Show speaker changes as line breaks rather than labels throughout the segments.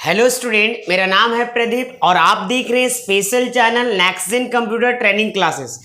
Hello student, मेरा नाम है प्रदीप और आप देख रहे हैं special channel NextGen computer training classes.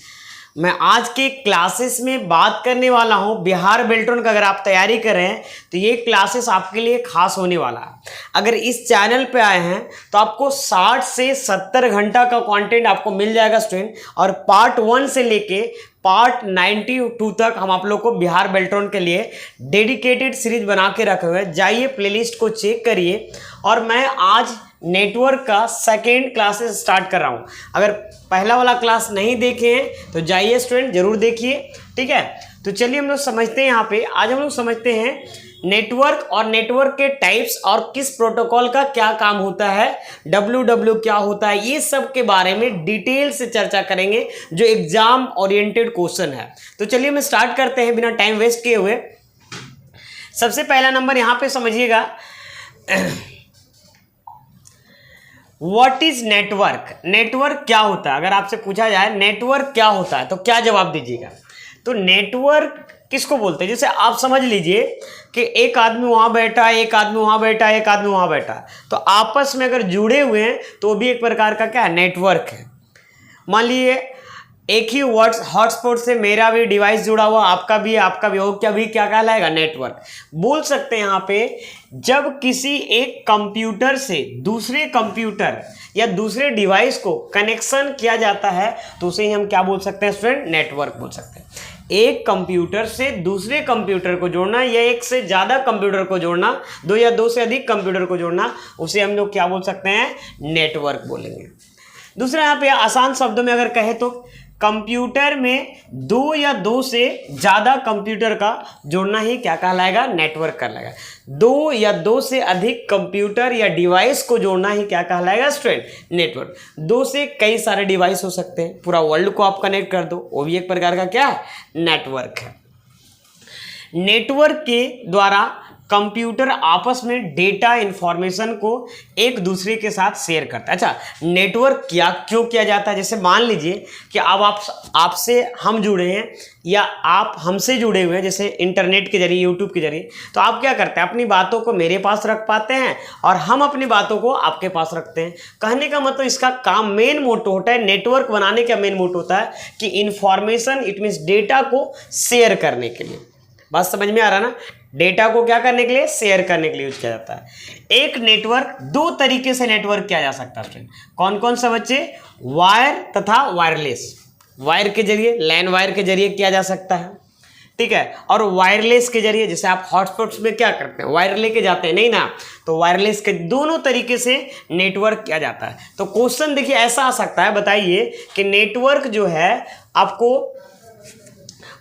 मैं आज के क्लासेस में बात करने वाला हूं बिहार बेल्ट्रॉन का। अगर आप तैयारी कर रहे हैं तो ये क्लासेस आपके लिए खास होने वाला है। अगर इस चैनल पे आए हैं तो आपको 60 से 70 घंटा का कंटेंट आपको मिल जाएगा स्टूडेंट। और पार्ट 1 से लेके पार्ट 92 तक हम आप लोग को बिहार बेल्ट्रॉन के लिए डेडिकेटेड सीरीज बना के रखे हुए हैं। जाइए प्लेलिस्ट को चेक करिए। और मैं आज नेटवर्क का सेकेंड क्लासेस स्टार्ट कर रहा हूं। अगर पहला वाला क्लास नहीं देखे हैं तो जाइए स्टूडेंट, जरूर देखिए। ठीक है, तो चलिए हम लोग समझते हैं। यहाँ पे आज हम लोग समझते हैं नेटवर्क और नेटवर्क के टाइप्स और किस प्रोटोकॉल का क्या काम होता है, डब्ल्यू क्या होता है, ये सब के बारे में डिटेल से चर्चा करेंगे जो एग्जाम ओरिएंटेड क्वेश्चन है। तो चलिए हम स्टार्ट करते हैं बिना टाइम वेस्ट किए हुए। सबसे पहला नंबर यहाँ पे समझिएगा, व्हाट इज नेटवर्क। नेटवर्क क्या होता है? अगर आपसे पूछा जाए नेटवर्क क्या होता है तो क्या जवाब दीजिएगा? तो नेटवर्क किसको बोलते हैं? जैसे आप समझ लीजिए कि एक आदमी वहां बैठा है, एक आदमी वहां बैठा है, एक आदमी वहां बैठा है, तो आपस में अगर जुड़े हुए हैं तो भी एक प्रकार का क्या है, नेटवर्क है। मान लीजिए एक ही हॉटस्पॉट से मेरा भी डिवाइस जुड़ा हुआ, आपका भी हो, क्या भी क्या कहलाएगा, नेटवर्क बोल सकते हैं। यहाँ पे जब किसी एक कंप्यूटर से दूसरे कंप्यूटर या दूसरे डिवाइस को कनेक्शन किया जाता है तो उसे ही हम क्या बोल सकते हैं स्टूडेंट, नेटवर्क बोल सकते हैं। एक कंप्यूटर से दूसरे कंप्यूटर को जोड़ना या एक से ज्यादा कंप्यूटर को जोड़ना, दो या दो से अधिक कंप्यूटर को जोड़ना, उसे हम लोग क्या बोल सकते हैं, नेटवर्क बोलेंगे। दूसरा यहाँ पे आसान शब्दों में अगर कहे तो कंप्यूटर में दो या दो से ज्यादा कंप्यूटर का जोड़ना ही क्या कहलाएगा, नेटवर्क कहलाएगा। दो या दो से अधिक कंप्यूटर या डिवाइस को जोड़ना ही क्या कहलाएगा स्टूडेंट, नेटवर्क। दो से कई सारे डिवाइस हो सकते हैं, पूरा वर्ल्ड को आप कनेक्ट कर दो, वो भी एक प्रकार का क्या है, नेटवर्क है। नेटवर्क के द्वारा कंप्यूटर आपस में डेटा इंफॉर्मेशन को एक दूसरे के साथ शेयर करता है। अच्छा, नेटवर्क क्यों किया जाता है? जैसे मान लीजिए कि अब आपसे हम जुड़े हैं या आप हमसे जुड़े हुए हैं, जैसे इंटरनेट के जरिए, यूट्यूब के जरिए, तो आप क्या करते हैं, अपनी बातों को मेरे पास रख पाते हैं और हम अपनी बातों को आपके पास रखते हैं। कहने का मतलब इसका काम, मेन मोटो होता है, नेटवर्क बनाने का मेन मोटो होता है कि इंफॉर्मेशन, इट मीन्स डेटा को शेयर करने के लिए। बात समझ में आ रहा ना? डेटा को क्या करने के लिए, शेयर करने के लिए यूज किया जाता है। एक नेटवर्क दो तरीके से नेटवर्क किया जा सकता है। कौन कौन सा बच्चे? वायर तथा वायरलेस। वायर के जरिए, लैन वायर के जरिए किया जा सकता है, ठीक है। और वायरलेस के जरिए, जैसे आप हॉटस्पॉट्स में क्या करते हैं, वायर लेके जाते हैं, नहीं ना, तो वायरलेस के दोनों तरीके से नेटवर्क किया जाता है। तो क्वेश्चन देखिए ऐसा आ सकता है, बताइए कि नेटवर्क जो है आपको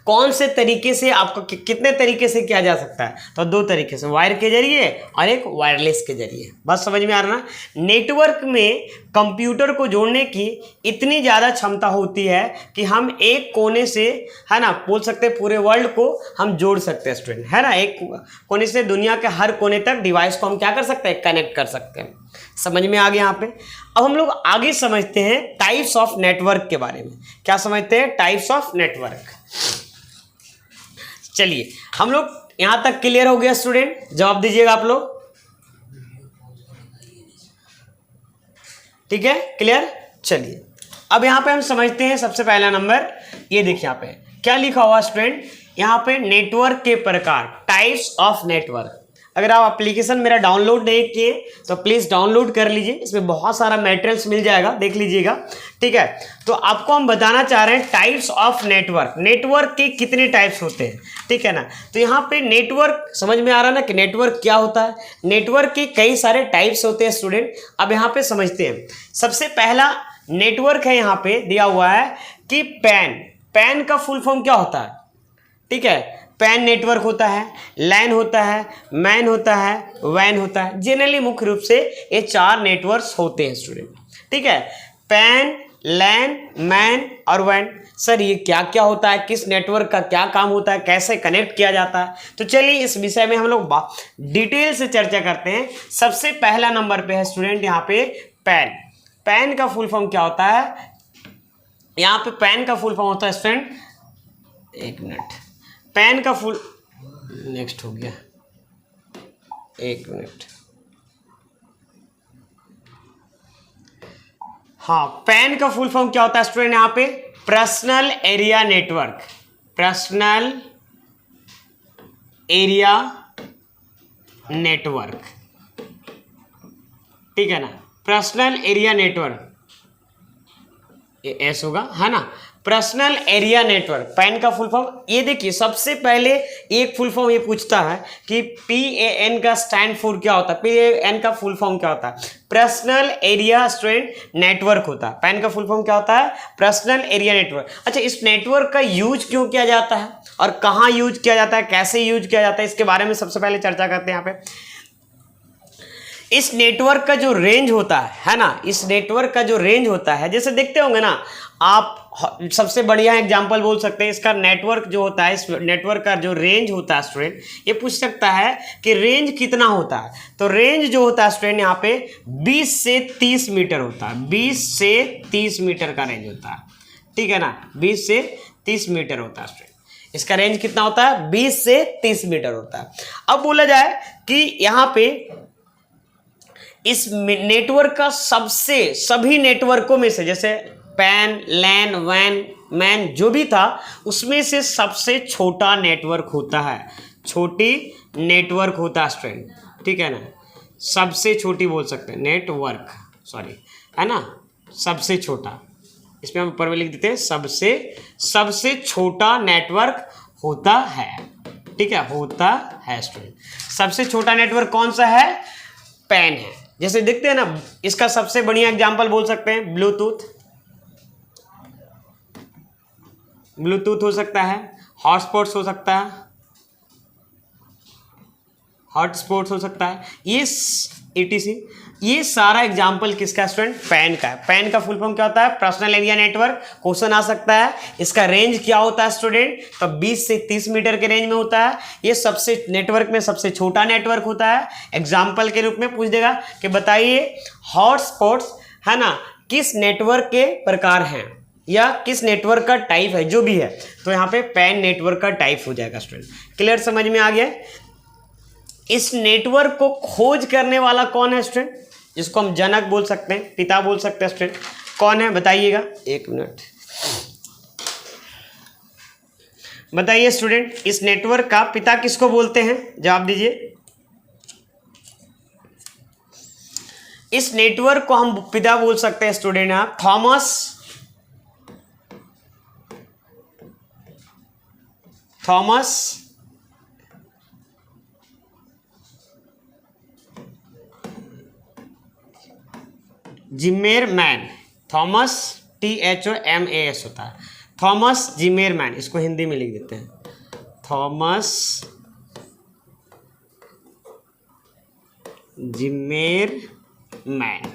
कौन से तरीके से, आपको कितने तरीके से किया जा सकता है? तो दो तरीके से, वायर के जरिए और एक वायरलेस के जरिए। बस समझ में आ रहा ना? नेटवर्क में कंप्यूटर को जोड़ने की इतनी ज़्यादा क्षमता होती है कि हम एक कोने से, है ना, बोल सकते हैं पूरे वर्ल्ड को हम जोड़ सकते हैं स्टूडेंट, है ना। एक कोने से दुनिया के हर कोने तक डिवाइस को हम क्या कर सकते हैं, कनेक्ट कर सकते हैं। समझ में आ गया यहाँ पे? अब हम लोग आगे समझते हैं टाइप्स ऑफ नेटवर्क के बारे में। क्या समझते हैं? Types of network. चलिए, हम लोग यहां तक क्लियर हो गया स्टूडेंट? जवाब दीजिएगा आप लोग, ठीक है, क्लियर? चलिए अब यहां पे हम समझते हैं सबसे पहला नंबर, ये देखिए यहां पे क्या लिखा हुआ स्टूडेंट, यहां पे नेटवर्क के प्रकार, टाइप्स ऑफ नेटवर्क। अगर आप एप्लीकेशन मेरा डाउनलोड नहीं किए तो प्लीज़ डाउनलोड कर लीजिए, इसमें बहुत सारा मटेरियल्स मिल जाएगा, देख लीजिएगा, ठीक है। तो आपको हम बताना चाह रहे हैं टाइप्स ऑफ नेटवर्क, नेटवर्क के कितने टाइप्स होते हैं, ठीक है ना। तो यहाँ पे नेटवर्क समझ में आ रहा है ना कि नेटवर्क क्या होता है। नेटवर्क के कई सारे टाइप्स होते हैं स्टूडेंट। अब यहाँ पे समझते हैं। सबसे पहला नेटवर्क है, यहाँ पे दिया हुआ है कि पैन। पैन का फुल फॉर्म क्या होता है, ठीक है? पैन नेटवर्क होता है, लैन होता है, मैन होता है, वैन होता है। जनरली मुख्य रूप से ये चार नेटवर्क्स होते हैं स्टूडेंट, ठीक है। पैन, लैन, मैन और वैन। सर ये क्या क्या होता है, किस नेटवर्क का क्या काम होता है, कैसे कनेक्ट किया जाता है? तो चलिए इस विषय में हम लोग डिटेल से चर्चा करते हैं। सबसे पहला नंबर पे है स्टूडेंट यहाँ पे पैन। पैन का फुल फॉर्म क्या होता है? यहाँ पे पैन का फुल फॉर्म होता है स्टूडेंट, एक मिनट, पैन का फुल, नेक्स्ट हो गया, एक मिनट, हाँ, पैन का फुल फॉर्म क्या होता है स्टूडेंट यहाँ पे? Personal area network, personal area network, ठीक है ना, पर्सनल एरिया नेटवर्क, एस होगा, है ना, पर्सनल एरिया नेटवर्क, पैन का फुल फॉर्म। ये देखिए सबसे पहले एक फुल फॉर्म ये पूछता है कि PAN का स्टैंड फॉर क्या होता है, PAN का फुल फॉर्म क्या होता है? पर्सनल एरिया स्टूडेंट नेटवर्क होता है। पैन का फुल फॉर्म क्या होता है? Personal area network. अच्छा, इस नेटवर्क का यूज क्यों किया जाता है और कहाँ यूज किया जाता है, कैसे यूज किया जाता है, इसके बारे में सबसे पहले चर्चा करते हैं यहाँ पे। इस नेटवर्क का जो रेंज होता है ना, इस नेटवर्क का जो रेंज होता है, जैसे देखते होंगे ना आप, सबसे बढ़िया एग्जांपल बोल सकते हैं इसका, नेटवर्क जो होता है, इस नेटवर्क का जो रेंज होता है स्टूडेंट, ये पूछ सकता है कि रेंज कितना होता है। तो रेंज जो होता है स्टूडेंट यहाँ पे 20 से 30 मीटर होता है, 20 से 30 मीटर का रेंज होता है, ठीक है ना, 20 से 30 मीटर होता है स्टूडेंट। इसका रेंज कितना होता है? 20 से 30 मीटर होता है। अब बोला जाए कि यहाँ पे इस नेटवर्क का सबसे, सभी नेटवर्कों में से, जैसे पैन, लैन, वैन, मैन जो भी था, उसमें से सबसे छोटा नेटवर्क होता है, छोटी नेटवर्क होता है स्टूडेंट, ठीक है ना, सबसे छोटी बोल सकते हैं नेटवर्क, सॉरी, है ना, सबसे छोटा, इसमें हम ऊपर में लिख देते हैं सबसे छोटा नेटवर्क होता है, ठीक है, होता है स्टूडेंट। सबसे छोटा नेटवर्क कौन सा है? पैन है। जैसे देखते हैं ना, इसका सबसे बढ़िया एग्जांपल बोल सकते हैं ब्लूटूथ, ब्लूटूथ हो सकता है, हॉटस्पॉट्स हो सकता है, हॉटस्पॉट्स हो सकता है, ये ETC, ये सारा एग्जांपल किसका स्टूडेंट? पैन का है। पैन का फुल फॉर्म क्या होता है? Personal area network. क्वेश्चन आ सकता है इसका रेंज क्या होता है स्टूडेंट? तो 20 से 30 मीटर के रेंज में होता है। ये सबसे नेटवर्क में सबसे छोटा नेटवर्क होता है। एग्जाम्पल के रूप में पूछ देगा कि बताइए हॉटस्पॉट्स, है ना, किस नेटवर्क के प्रकार हैं या किस नेटवर्क का टाइप है, जो भी है, तो यहाँ पे पैन नेटवर्क का टाइप हो जाएगा स्टूडेंट। क्लियर, समझ में आ गया? इस नेटवर्क को खोज करने वाला कौन है स्टूडेंट? जिसको हम जनक बोल सकते हैं, पिता बोल सकते हैं स्टूडेंट, कौन है बताइएगा? एक मिनट, बताइए स्टूडेंट, इस नेटवर्क का पिता किसको बोलते हैं? जवाब दीजिए। इस नेटवर्क को हम पिता बोल सकते हैं स्टूडेंट, आप थॉमस जिमेरमैन, थॉमस THOMAS होता है, थॉमस जिमेरमैन, इसको हिंदी में लिख देते हैं, थॉमस जिमेरमैन।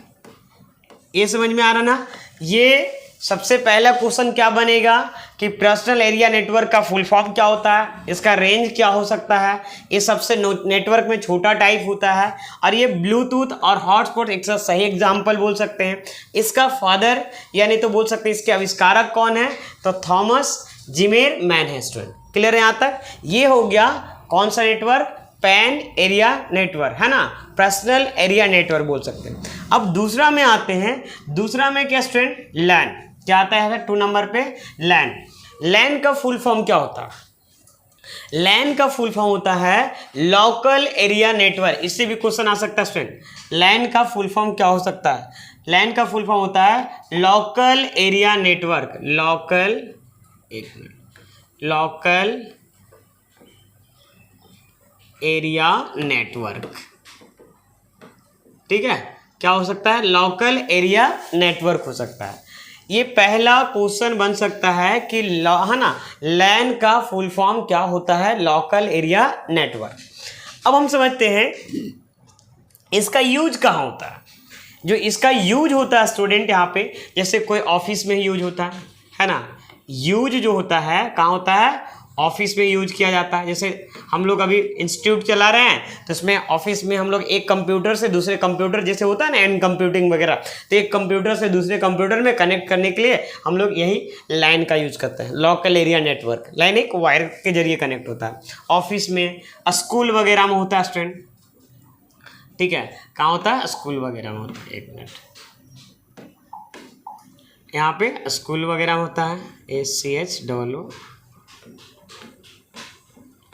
ये समझ में आ रहा ना? ये सबसे पहला क्वेश्चन क्या बनेगा कि पर्सनल एरिया नेटवर्क का फुल फॉर्म क्या होता है, इसका रेंज क्या हो सकता है, ये सबसे नेटवर्क में छोटा टाइप होता है, और ये ब्लूटूथ और हॉटस्पॉट एक सही एग्जांपल बोल सकते हैं। इसका फादर यानी तो बोल सकते हैं इसके आविष्कारक कौन है, तो थॉमस जिमेरमैन है स्टूडेंट। क्लियर है यहाँ तक? ये हो गया कौन सा नेटवर्क? पैन एरिया नेटवर्क, है ना, पर्सनल एरिया नेटवर्क बोल सकते हैं। अब दूसरा में आते हैं, दूसरा में क्या स्टूडेंट? लैन। क्या आता है 2 नंबर पे? लैन। लैन का फुल फॉर्म क्या होता है? लैन का फुल फॉर्म होता है लोकल एरिया नेटवर्क। इससे भी क्वेश्चन आ सकता है स्टूडेंट, लैन का फुल फॉर्म क्या हो सकता है? लैन का फुल फॉर्म होता है लोकल एरिया नेटवर्क, लोकल, एक मिनट, लोकल एरिया नेटवर्क, ठीक है, क्या हो सकता है? लोकल एरिया नेटवर्क हो सकता है। ये पहला क्वेश्चन बन सकता है कि है ना, लैन का फुल फॉर्म क्या होता है? Local area network. अब हम समझते हैं इसका यूज कहाँ होता है। जो इसका यूज होता है स्टूडेंट यहाँ पे, जैसे कोई ऑफिस में यूज होता है ना, यूज जो होता है कहाँ होता है? ऑफिस में यूज किया जाता है। जैसे हम लोग अभी इंस्टीट्यूट चला रहे हैं, तो इसमें ऑफिस में हम लोग एक कंप्यूटर से दूसरे कंप्यूटर, जैसे होता है ना एंड कंप्यूटिंग वगैरह, तो एक कंप्यूटर से दूसरे कंप्यूटर में कनेक्ट करने के लिए हम लोग यही लाइन का यूज करते हैं, लोकल एरिया नेटवर्क। लाइन एक वायर के जरिए कनेक्ट होता है। ऑफिस में, स्कूल वगैरह में होता है स्टूडेंट, ठीक है, कहाँ होता है? स्कूल वगैरह में होता है। एक मिनट, यहाँ पे स्कूल वगैरह होता है, ACHOO,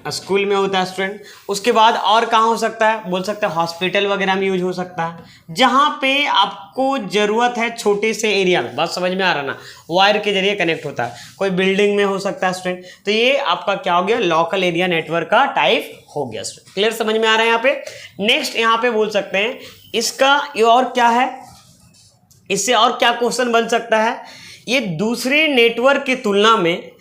स्कूल में होता है स्टूडेंट। उसके बाद और कहाँ हो सकता है, बोल सकते हैं हॉस्पिटल वगैरह में यूज हो सकता है, जहाँ पे आपको ज़रूरत है छोटे से एरिया में। बात समझ में आ रहा ना, वायर के जरिए कनेक्ट होता है। कोई बिल्डिंग में हो सकता है स्टूडेंट। तो ये आपका क्या हो गया, लोकल एरिया नेटवर्क का टाइप हो गया स्टूडेंट। क्लियर, समझ में आ रहा है यहाँ पे। नेक्स्ट यहाँ पे बोल सकते हैं इसका ये और क्या है, इससे और क्या क्वेश्चन बन सकता है, ये दूसरे नेटवर्क की तुलना में,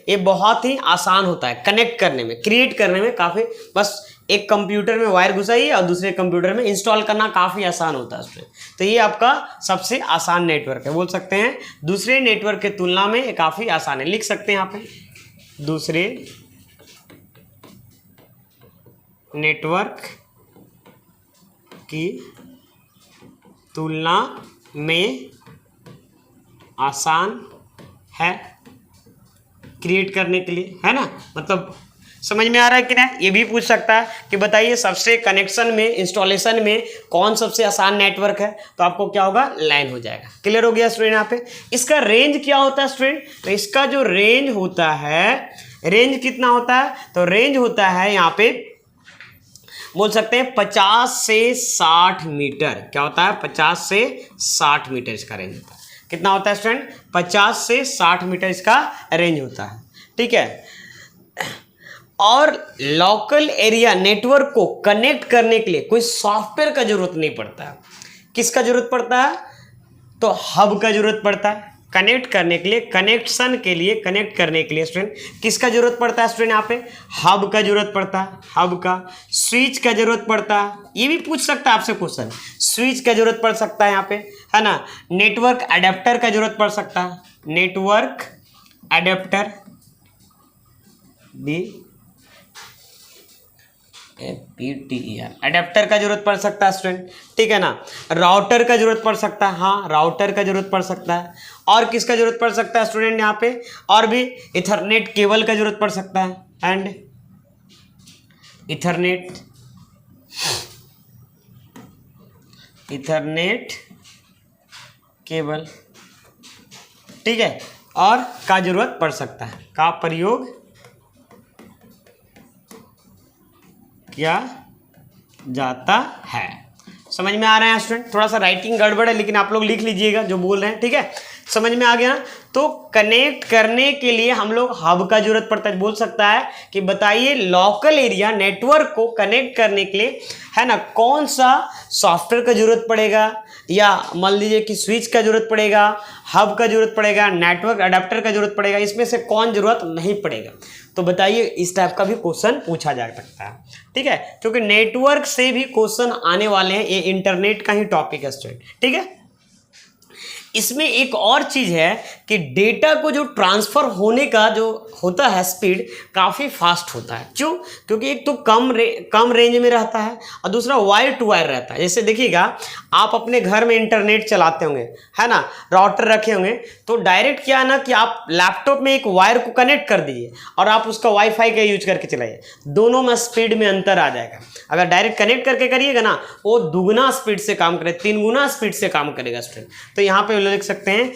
ये बहुत ही आसान होता है कनेक्ट करने में, क्रिएट करने में काफ़ी, बस एक कंप्यूटर में वायर घुसाइए और दूसरे कंप्यूटर में इंस्टॉल करना काफ़ी आसान होता है उसमें। तो ये आपका सबसे आसान नेटवर्क है, बोल सकते हैं दूसरे नेटवर्क की तुलना में ये काफ़ी आसान है। लिख सकते हैं यहाँ पे, दूसरे नेटवर्क की तुलना में आसान है क्रिएट करने के लिए, है ना। मतलब समझ में आ रहा है कि ना। ये भी पूछ सकता है कि बताइए सबसे कनेक्शन में, इंस्टॉलेशन में कौन सबसे आसान नेटवर्क है, तो आपको क्या होगा, लाइन हो जाएगा। क्लियर हो गया स्टूडेंट। यहाँ पे इसका रेंज क्या होता है स्टूडेंट, तो इसका जो रेंज होता है, रेंज कितना होता है, तो रेंज होता है यहाँ पे बोल सकते हैं 50 से 60 मीटर। क्या होता है, 50 से 60 मीटर इसका रेंज होता है। कितना होता है स्टूडेंट, 50 से 60 मीटर इसका रेंज होता है, ठीक है। और लोकल एरिया नेटवर्क को कनेक्ट करने के लिए कोई सॉफ्टवेयर का जरूरत नहीं पड़ता है। किसका जरूरत पड़ता है, तो हब का जरूरत पड़ता है कनेक्ट करने के लिए, कनेक्ट करने के लिए स्टूडेंट किसका जरूरत पड़ता है स्टूडेंट, यहाँ पे हब का जरूरत पड़ता है, हब का, स्विच का जरूरत पड़ता है। ये भी पूछ सकता है आपसे क्वेश्चन, स्विच का जरूरत पड़ सकता है यहाँ पे, है ना। नेटवर्क अडेप्टर का जरूरत पड़ सकता है, नेटवर्क अडेप्टर भी, APTER, अडेप्टर का जरूरत पड़ सकता है स्टूडेंट, ठीक है ना। राउटर का जरूरत पड़ सकता है, हाँ राउटर का जरूरत पड़ सकता है। और किसका जरूरत पड़ सकता है स्टूडेंट यहाँ पे, और भी इथरनेट केबल का जरूरत पड़ सकता है, एंड इथरनेट केबल, ठीक है, और का जरूरत पड़ सकता है, का प्रयोग किया जाता है। समझ में आ रहा है स्टूडेंट। थोड़ा सा राइटिंग गड़बड़ है लेकिन आप लोग लिख लीजिएगा जो बोल रहे हैं, ठीक है। समझ में आ गया ना। तो कनेक्ट करने के लिए हम लोग हब का जरूरत पड़ता है। बोल सकता है कि बताइए लोकल एरिया नेटवर्क को कनेक्ट करने के लिए, है ना, कौन सा सॉफ्टवेयर का जरूरत पड़ेगा, या मान लीजिए कि स्विच का जरूरत पड़ेगा, हब का जरूरत पड़ेगा, नेटवर्क अडेप्टर का जरूरत पड़ेगा, इसमें से कौन जरूरत नहीं पड़ेगा। तो बताइए, इस टाइप का भी क्वेश्चन पूछा जा सकता है, ठीक है, क्योंकि नेटवर्क से भी क्वेश्चन आने वाले हैं। ये इंटरनेट का ही टॉपिक है स्टूडेंट, ठीक है। इसमें एक और चीज है कि डेटा को जो ट्रांसफर होने का जो होता है स्पीड काफ़ी फास्ट होता है। क्यों? क्योंकि एक तो कम रेंज में रहता है और दूसरा वायर टू वायर रहता है। जैसे देखिएगा, आप अपने घर में इंटरनेट चलाते होंगे, है ना, राउटर रखे होंगे, तो डायरेक्ट क्या है ना कि आप लैपटॉप में एक वायर को कनेक्ट कर दीजिए और आप उसका वाईफाई का यूज करके चलाइए, दोनों में स्पीड में अंतर आ जाएगा। अगर डायरेक्ट कनेक्ट करके करिएगा ना, वो दुगुना स्पीड से काम करेगा, 3 गुना स्पीड से काम करेगा स्टूडेंट। तो यहाँ पे लिख सकते हैं,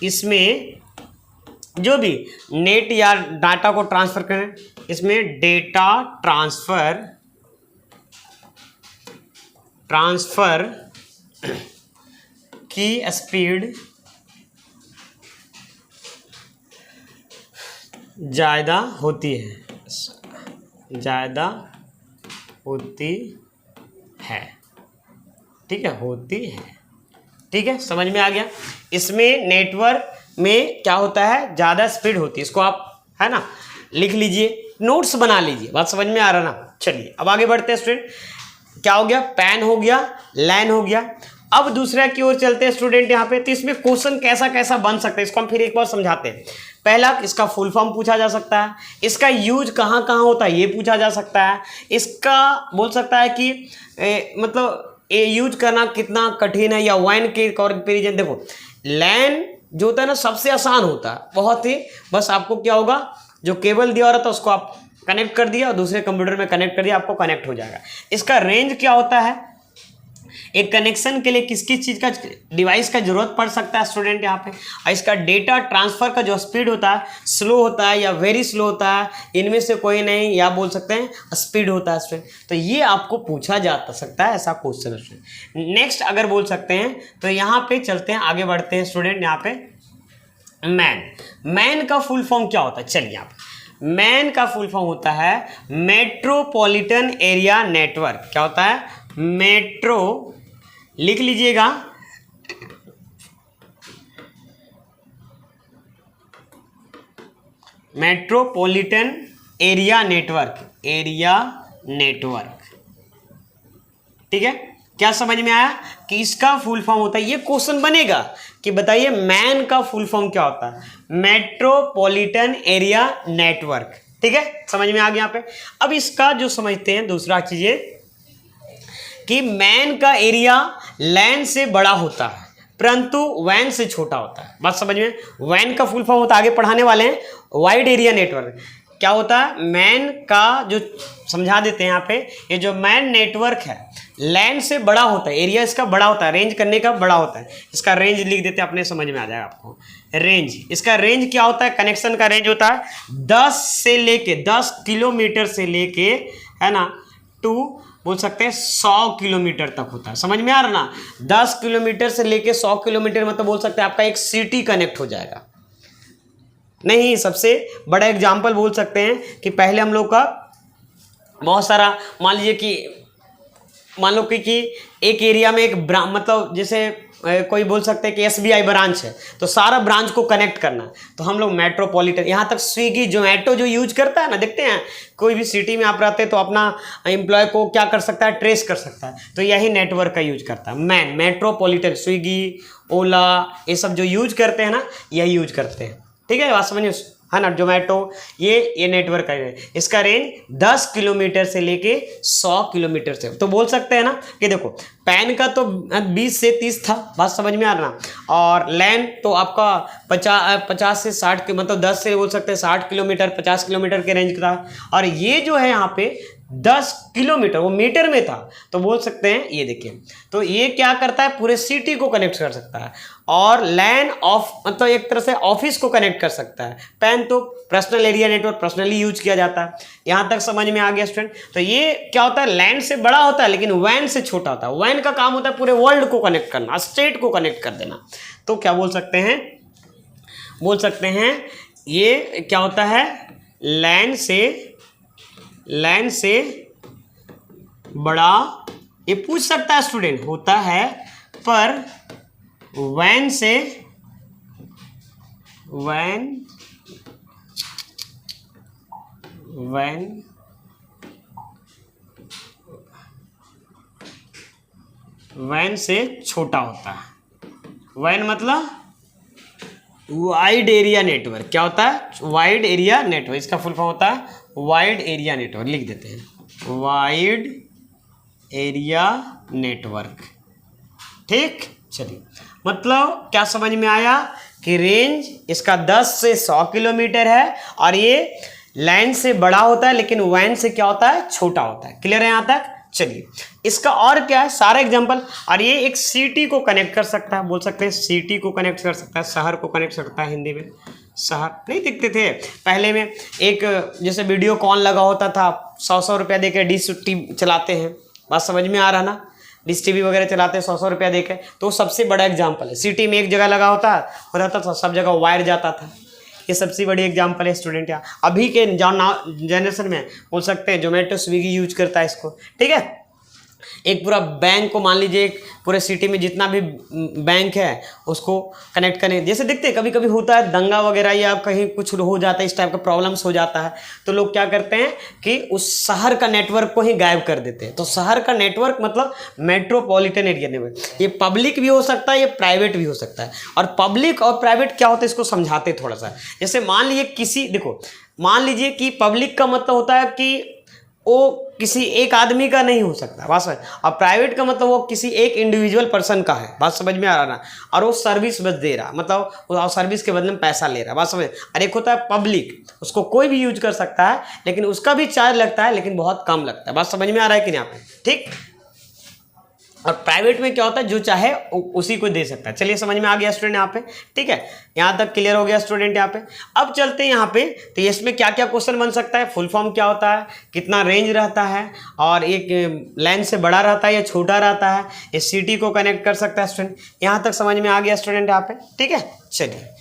इसमें जो भी नेट या डाटा को ट्रांसफर करें, इसमें डेटा ट्रांसफर की स्पीड ज़्यादा होती है, ठीक है, होती है, ठीक है, समझ में आ गया। इसमें नेटवर्क में क्या होता है, ज़्यादा स्पीड होती है। इसको आप, है ना, लिख लीजिए, नोट्स बना लीजिए। बात समझ में आ रहा ना। चलिए अब आगे बढ़ते हैं स्टूडेंट। क्या हो गया, पैन हो गया, लैन हो गया। अब दूसरा की ओर चलते हैं स्टूडेंट यहाँ पे। तो इसमें क्वेश्चन कैसा कैसा बन सकता है, इसको हम फिर एक बार समझाते हैं। पहला, इसका फुल फॉर्म पूछा जा सकता है, इसका यूज कहाँ कहाँ होता है ये पूछा जा सकता है, इसका बोल सकता है कि मतलब ये यूज करना कितना कठिन है, या वाइन के कंपैरिजन। देखो, लैन जो होता है ना सबसे आसान होता है, बहुत ही, बस आपको क्या होगा, जो केबल दिया हो रहा था उसको आप कनेक्ट कर दिया और दूसरे कंप्यूटर में कनेक्ट कर दिया, आपको कनेक्ट हो जाएगा। इसका रेंज क्या होता है, एक कनेक्शन के लिए किस किस चीज़ का डिवाइस का जरूरत पड़ सकता है स्टूडेंट यहाँ पे, और इसका डेटा ट्रांसफर का जो स्पीड होता है स्लो होता है या वेरी स्लो होता है, इनमें से कोई नहीं, या बोल सकते हैं स्पीड होता है स्टूडेंट। तो ये आपको पूछा जा सकता है, ऐसा क्वेश्चन स्टूडेंट। नेक्स्ट अगर बोल सकते हैं तो यहाँ पे चलते हैं, आगे बढ़ते हैं स्टूडेंट। यहाँ पे मैन का फुल फॉर्म क्या होता है, चलिए यहाँ पे मैन का फुल फॉर्म होता है मेट्रोपॉलिटन एरिया नेटवर्क। क्या होता है, मेट्रो, लिख लीजिएगा, metropolitan area network, area network. ठीक है, क्या समझ में आया कि इसका फुल फॉर्म होता है, ये क्वेश्चन बनेगा कि बताइए मैन का फुल फॉर्म क्या होता है, मेट्रोपॉलिटन एरिया नेटवर्क। ठीक है, समझ में आ गया यहाँ पे। अब इसका जो समझते हैं दूसरा चीज ये कि मैन का एरिया लैंड से बड़ा होता है परंतु वैन से छोटा होता है। बात समझ में, वैन का फुल फॉर्म होता है, आगे पढ़ाने वाले हैं, वाइड एरिया नेटवर्क। क्या होता है, मैन का जो समझा देते हैं यहाँ पे, ये जो मैन नेटवर्क है लैंड से बड़ा होता है, एरिया इसका बड़ा होता है, रेंज करने का बड़ा होता है। इसका रेंज लिख देते हैं, अपने समझ में आ जाएगा आपको। रेंज, इसका रेंज क्या होता है, कनेक्शन का रेंज होता है 10 किलोमीटर से लेके, है ना, टू बोल सकते हैं 100 किलोमीटर तक होता है। समझ में आ रहा ना, 10 किलोमीटर से लेके 100 किलोमीटर मतलब बोल सकते हैं आपका एक सिटी कनेक्ट हो जाएगा। नहीं, सबसे बड़ा एग्जाम्पल बोल सकते हैं कि पहले हम लोग का बहुत सारा, मान लीजिए कि मान लो कि एक एरिया में एक मतलब जैसे कोई बोल सकते हैं कि SBI ब्रांच है, तो सारा ब्रांच को कनेक्ट करना, तो हम लोग मेट्रोपॉलिटन, यहाँ तक स्विगी जोमेटो जो यूज करता है ना, देखते हैं कोई भी सिटी में आप रहते हैं तो अपना एम्प्लॉय को क्या कर सकता है, ट्रेस कर सकता है, तो यही नेटवर्क का यूज करता है। मेट्रोपॉलिटन, स्विगी, ओला, ये सब जो यूज करते हैं ना, यही यूज करते हैं। ठीक है, बात समझिए, है ना, जोमेटो, ये नेटवर्क है। इसका रेंज 10 किलोमीटर से लेके 100 किलोमीटर से। तो बोल सकते हैं ना कि देखो पैन का तो 20 से 30 था, बात समझ में आ रहा ना, और लैंड तो आपका 50 से 60 के, मतलब 10 से बोल सकते हैं 60 किलोमीटर, 50 किलोमीटर के रेंज का था, और ये जो है यहाँ पे 10 किलोमीटर, वो मीटर में था, तो बोल सकते हैं ये देखिए, तो ये क्या करता है, पूरे सिटी को कनेक्ट कर सकता है, और लैंड ऑफ मतलब एक तरह से ऑफिस को कनेक्ट कर सकता है। पैन तो personal area network, personally use किया जाता है। यहाँ तक समझ में आ गया स्टूडेंट। तो ये क्या होता है, लैंड से बड़ा होता है लेकिन वैन से छोटा होता है। वैन का काम होता है पूरे वर्ल्ड को कनेक्ट करना, स्टेट को कनेक्ट कर देना। तो क्या बोल सकते हैं, बोल सकते हैं ये क्या होता है, लैंड से बड़ा, ये पूछ सकता है स्टूडेंट, होता है, पर वैन से छोटा होता है। वैन मतलब वाइड एरिया नेटवर्क। क्या होता है, वाइड एरिया नेटवर्क, इसका फुल फॉर्म होता है वाइड एरिया नेटवर्क, लिख देते हैं वाइड एरिया नेटवर्क। ठीक, चलिए, मतलब क्या समझ में आया कि रेंज इसका 10 से 100 किलोमीटर है, और ये लैंड से बड़ा होता है लेकिन वैन से क्या होता है, छोटा होता है। क्लियर है यहाँ तक। चलिए, इसका और क्या है, सारा एग्जांपल, और ये एक सिटी को कनेक्ट कर सकता है, बोल सकते हैं सिटी को कनेक्ट कर सकता है, शहर को कनेक्ट कर सकता है। हिंदी में शहर नहीं दिखते थे पहले में, एक जैसे वीडियो कॉल लगा होता था, 100 रुपया देकर डिश टीवी चलाते हैं, बात समझ में आ रहा ना, डिश टीवी वगैरह चलाते हैं 100 रुपया देकर, तो सबसे बड़ा एग्जाम्पल है। सिटी में एक जगह लगा होता था, सब जगह वायर जाता था, ये सबसे बड़ी एग्जांपल है स्टूडेंट। यहाँ अभी के जनरेशन में बोल सकते हैं जोमेटो, स्विगी यूज करता है इसको। ठीक है, एक पूरा बैंक को मान लीजिए, एक पूरे सिटी में जितना भी बैंक है उसको कनेक्ट करें। जैसे देखते हैं कभी कभी होता है दंगा वगैरह या कहीं कुछ हो जाता है, इस टाइप का प्रॉब्लम्स हो जाता है, तो लोग क्या करते हैं कि उस शहर का नेटवर्क को ही गायब कर देते हैं। तो शहर का नेटवर्क मतलब मेट्रोपॉलिटन एरिया नेटवर्क, ये पब्लिक भी हो सकता है, ये प्राइवेट भी हो सकता है। और पब्लिक और प्राइवेट क्या होता है, इसको समझाते थोड़ा सा। जैसे मान लीजिए देखो, मान लीजिए कि पब्लिक का मतलब होता है कि वो किसी एक आदमी का नहीं हो सकता, बात समझ, और प्राइवेट का मतलब वो किसी एक इंडिविजुअल पर्सन का है, बात समझ में आ रहा ना, और वो सर्विस बस दे रहा, मतलब वो सर्विस के बदले में पैसा ले रहा, बात समझ। और एक होता है पब्लिक, उसको कोई भी यूज कर सकता है लेकिन उसका भी चार्ज लगता है, लेकिन बहुत कम लगता है, बात समझ में आ रहा है कि नहीं यहाँ पे। ठीक, और प्राइवेट में क्या होता है, जो चाहे उसी को दे सकता है। चलिए समझ में आ गया स्टूडेंट यहाँ पे, ठीक है, यहाँ तक क्लियर हो गया स्टूडेंट यहाँ पे। अब चलते हैं यहाँ पे, तो इसमें क्या क्या क्वेश्चन बन सकता है, फुल फॉर्म क्या होता है, कितना रेंज रहता है, और एक लाइन से बड़ा रहता है या छोटा रहता है, ये सिटी को कनेक्ट कर सकता है स्टूडेंट। यहाँ तक समझ में आ गया स्टूडेंट यहाँ पे, ठीक है। चलिए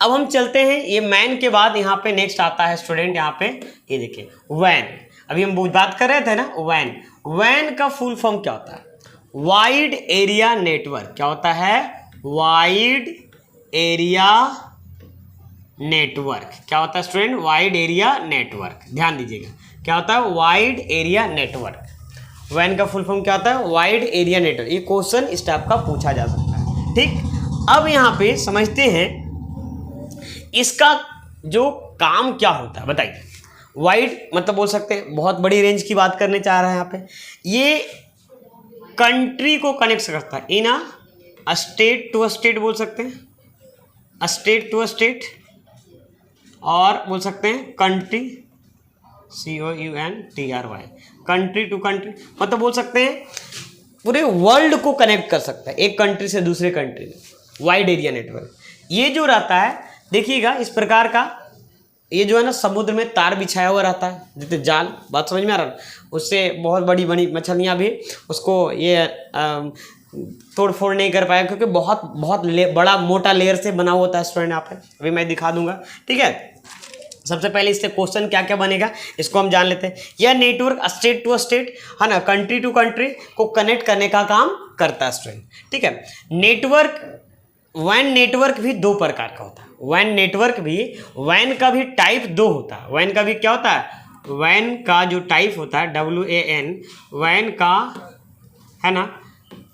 अब हम चलते हैं, ये मैन के बाद यहाँ पे नेक्स्ट आता है स्टूडेंट यहाँ पे, ये देखिए वैन। अभी हम बात कर रहे थे ना वैन, वैन का फुल फॉर्म क्या होता है, वाइड एरिया नेटवर्क। क्या होता है, वाइड एरिया नेटवर्क। क्या होता है स्टूडेंट, वाइड एरिया नेटवर्क। ध्यान दीजिएगा, क्या होता है, वाइड एरिया नेटवर्क। वैन का फुल फॉर्म क्या होता है, वाइड एरिया नेटवर्क। ये क्वेश्चन इस टाइप का पूछा जा सकता है, ठीक। अब यहाँ पे समझते हैं इसका जो काम क्या होता है, बताइए। वाइड मतलब बोल सकते हैं बहुत बड़ी रेंज की बात करने चाह रहे हैं यहाँ पे। ये कंट्री को कनेक्ट करता है, in a state to a state बोल सकते हैं, a state to a state, और बोल सकते हैं country, COUNTRY, country to country, मतलब बोल सकते हैं पूरे वर्ल्ड को कनेक्ट कर सकता है एक कंट्री से दूसरे कंट्री में, वाइड एरिया नेटवर्क। ये जो रहता है देखिएगा इस प्रकार का, ये जो है ना समुद्र में तार बिछाया हुआ रहता है, जैसे जाल, बात समझ में आ रहा है, उससे बहुत बड़ी बड़ी मछलियाँ भी उसको ये तोड़ फोड़ नहीं कर पाएगा, क्योंकि बहुत बहुत बड़ा मोटा लेयर से बना होता है स्टूडेंट यहाँ पे। अभी मैं दिखा दूंगा, ठीक है। सबसे पहले इससे क्वेश्चन क्या क्या बनेगा इसको हम जान लेते हैं। यह नेटवर्क स्टेट टू स्टेट है ना, कंट्री टू कंट्री को कनेक्ट करने का काम करता है स्टूडेंट, ठीक है। नेटवर्क, वैन नेटवर्क भी दो प्रकार का होता है। वैन नेटवर्क भी, वैन का भी टाइप दो होता है। वैन का भी क्या होता है, वैन का जो टाइप होता है WAN, वैन का है ना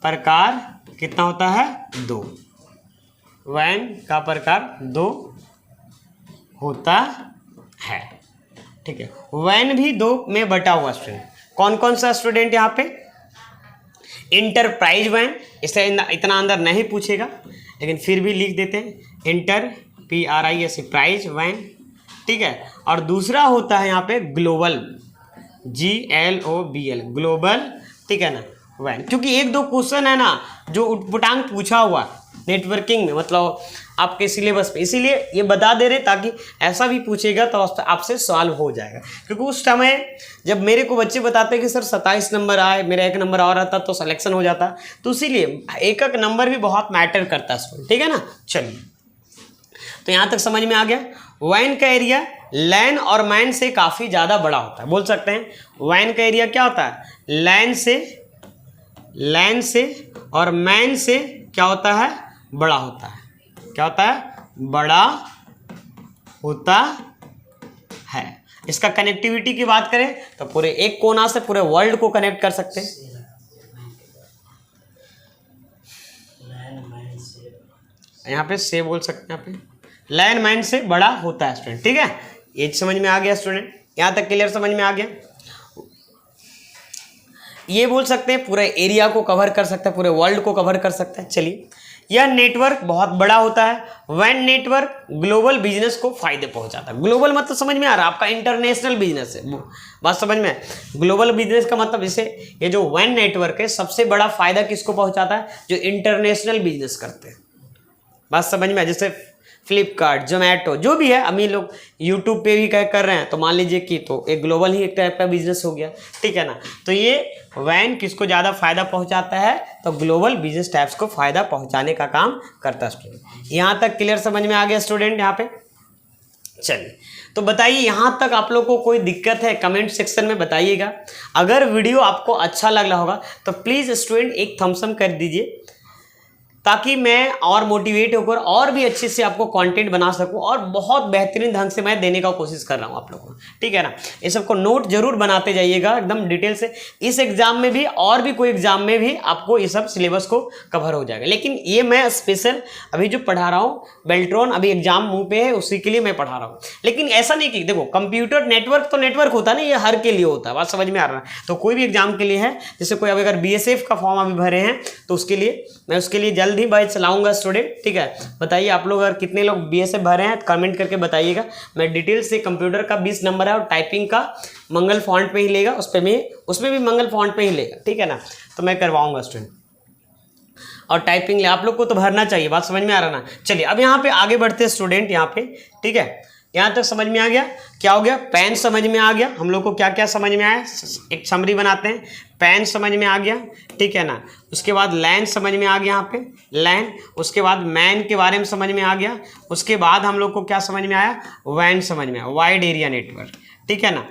प्रकार कितना होता है, दो। वैन का प्रकार दो होता है, ठीक है। वैन भी दो में बटा हुआ स्टूडेंट, कौन कौन सा स्टूडेंट यहाँ पे, इंटरप्राइज वैन, इससे इतना अंदर नहीं पूछेगा लेकिन फिर भी लिख देते हैं, इंटर PRIS प्राइज वैन, ठीक है। और दूसरा होता है यहाँ पे ग्लोबल, GLOBL, ग्लोबल, ठीक है ना, वैन। क्योंकि एक दो क्वेश्चन है ना जो उटपुटांग पूछा हुआ नेटवर्किंग में, मतलब आपके सिलेबस पे, इसीलिए ये बता दे रहे ताकि ऐसा भी पूछेगा तो आपसे सवाल हो जाएगा। क्योंकि उस समय जब मेरे को बच्चे बताते हैं कि सर 27 नंबर आए, मेरा एक नंबर और आता तो सिलेक्शन हो जाता, तो इसीलिए एक एक नंबर भी बहुत मैटर करता है, ठीक है ना। चलिए तो यहाँ तक समझ में आ गया। वैन का एरिया लैन और मैन से काफ़ी ज़्यादा बड़ा होता है, बोल सकते हैं वैन का एरिया क्या होता है, लैन से और मैन से क्या होता है, बड़ा होता है। क्या होता है, बड़ा होता है। इसका कनेक्टिविटी की बात करें तो पूरे एक कोना से पूरे वर्ल्ड को कनेक्ट कर सकते हैं। यहाँ पे से बोल सकते हैं, यहाँ पे लैन मैन से बड़ा होता है स्टूडेंट, ठीक है। ये समझ में आ गया स्टूडेंट, यहाँ तक क्लियर समझ में आ गया। ये बोल सकते हैं पूरे एरिया को कवर कर सकता है, पूरे वर्ल्ड को कवर कर सकता है। चलिए, यह नेटवर्क बहुत बड़ा होता है। वैन नेटवर्क ग्लोबल बिजनेस को फायदे पहुंचाता है। ग्लोबल मतलब समझ में आ रहा है, आपका इंटरनेशनल बिजनेस है, बात समझ में है। ग्लोबल बिजनेस का मतलब इसे, ये जो वैन नेटवर्क है सबसे बड़ा फायदा किसको पहुंचाता है, जो इंटरनेशनल बिजनेस करते हैं, बात समझ में है। जैसे फ्लिपकार्ट, जोमेटो, जो भी है, अमीर लोग यूट्यूब पे भी क्या कर रहे हैं, तो मान लीजिए कि तो एक ग्लोबल ही एक टाइप का बिजनेस हो गया, ठीक है ना। तो ये वैन किसको ज़्यादा फायदा पहुंचाता है, तो ग्लोबल बिजनेस टाइप्स को फायदा पहुंचाने का काम करता है स्टूडेंट। यहाँ तक क्लियर समझ में आ गया स्टूडेंट यहाँ पे। चलिए, तो बताइए यहाँ तक आप लोग को कोई दिक्कत है, कमेंट सेक्शन में बताइएगा। अगर वीडियो आपको अच्छा लग रहा होगा तो प्लीज़ स्टूडेंट एक थम्स अप कर दीजिए, ताकि मैं और मोटिवेट होकर और भी अच्छे से आपको कंटेंट बना सकूं, और बहुत बेहतरीन ढंग से मैं देने का कोशिश कर रहा हूं आप लोगों को, ठीक है ना। ये सबको नोट जरूर बनाते जाइएगा एकदम डिटेल से। इस एग्जाम में भी और भी कोई एग्जाम में भी आपको ये सब सिलेबस को कवर हो जाएगा, लेकिन ये मैं स्पेशल अभी जो पढ़ा रहा हूँ, बेल्ट्रॉन अभी एग्जाम मुँह पे है, उसी के लिए मैं पढ़ा रहा हूँ। लेकिन ऐसा नहीं कि देखो कंप्यूटर नेटवर्क तो नेटवर्क होता है ना, ये हर के लिए होता है, बात समझ में आ रहा है। तो कोई भी एग्जाम के लिए है, जैसे कोई अगर BSF का फॉर्म अभी भरे हैं तो उसके लिए मैं उसके लिए जल्द जल्द ही बैच चलाऊंगा स्टूडेंट, ठीक है। बताइए आप लोग अगर कितने लोग बीएसएफ भरे हैं कमेंट करके बताइएगा। मैं डिटेल से कंप्यूटर का 20 नंबर है और टाइपिंग का मंगल फॉन्ट पे ही लेगा, उसमें भी मंगल फॉन्ट पे ही लेगा, ठीक है ना। तो मैं करवाऊंगा स्टूडेंट, और टाइपिंग आप लोग को तो भरना चाहिए, बात समझ में आ रहा ना। चलिए अब यहाँ पे आगे बढ़ते हैं स्टूडेंट, यहाँ पे ठीक है, यहाँ तक समझ में आ गया। क्या हो गया, पैन समझ में आ गया। हम लोग को क्या क्या समझ में आया, एक समरी बनाते हैं। पैन समझ में आ गया, ठीक है ना। उसके बाद लैन समझ में आ गया, यहाँ पे लैन। उसके बाद मैन के बारे में समझ में आ गया। उसके बाद हम लोग को क्या समझ में आया, वैन समझ में आया, वाइड एरिया नेटवर्क, ठीक है ना।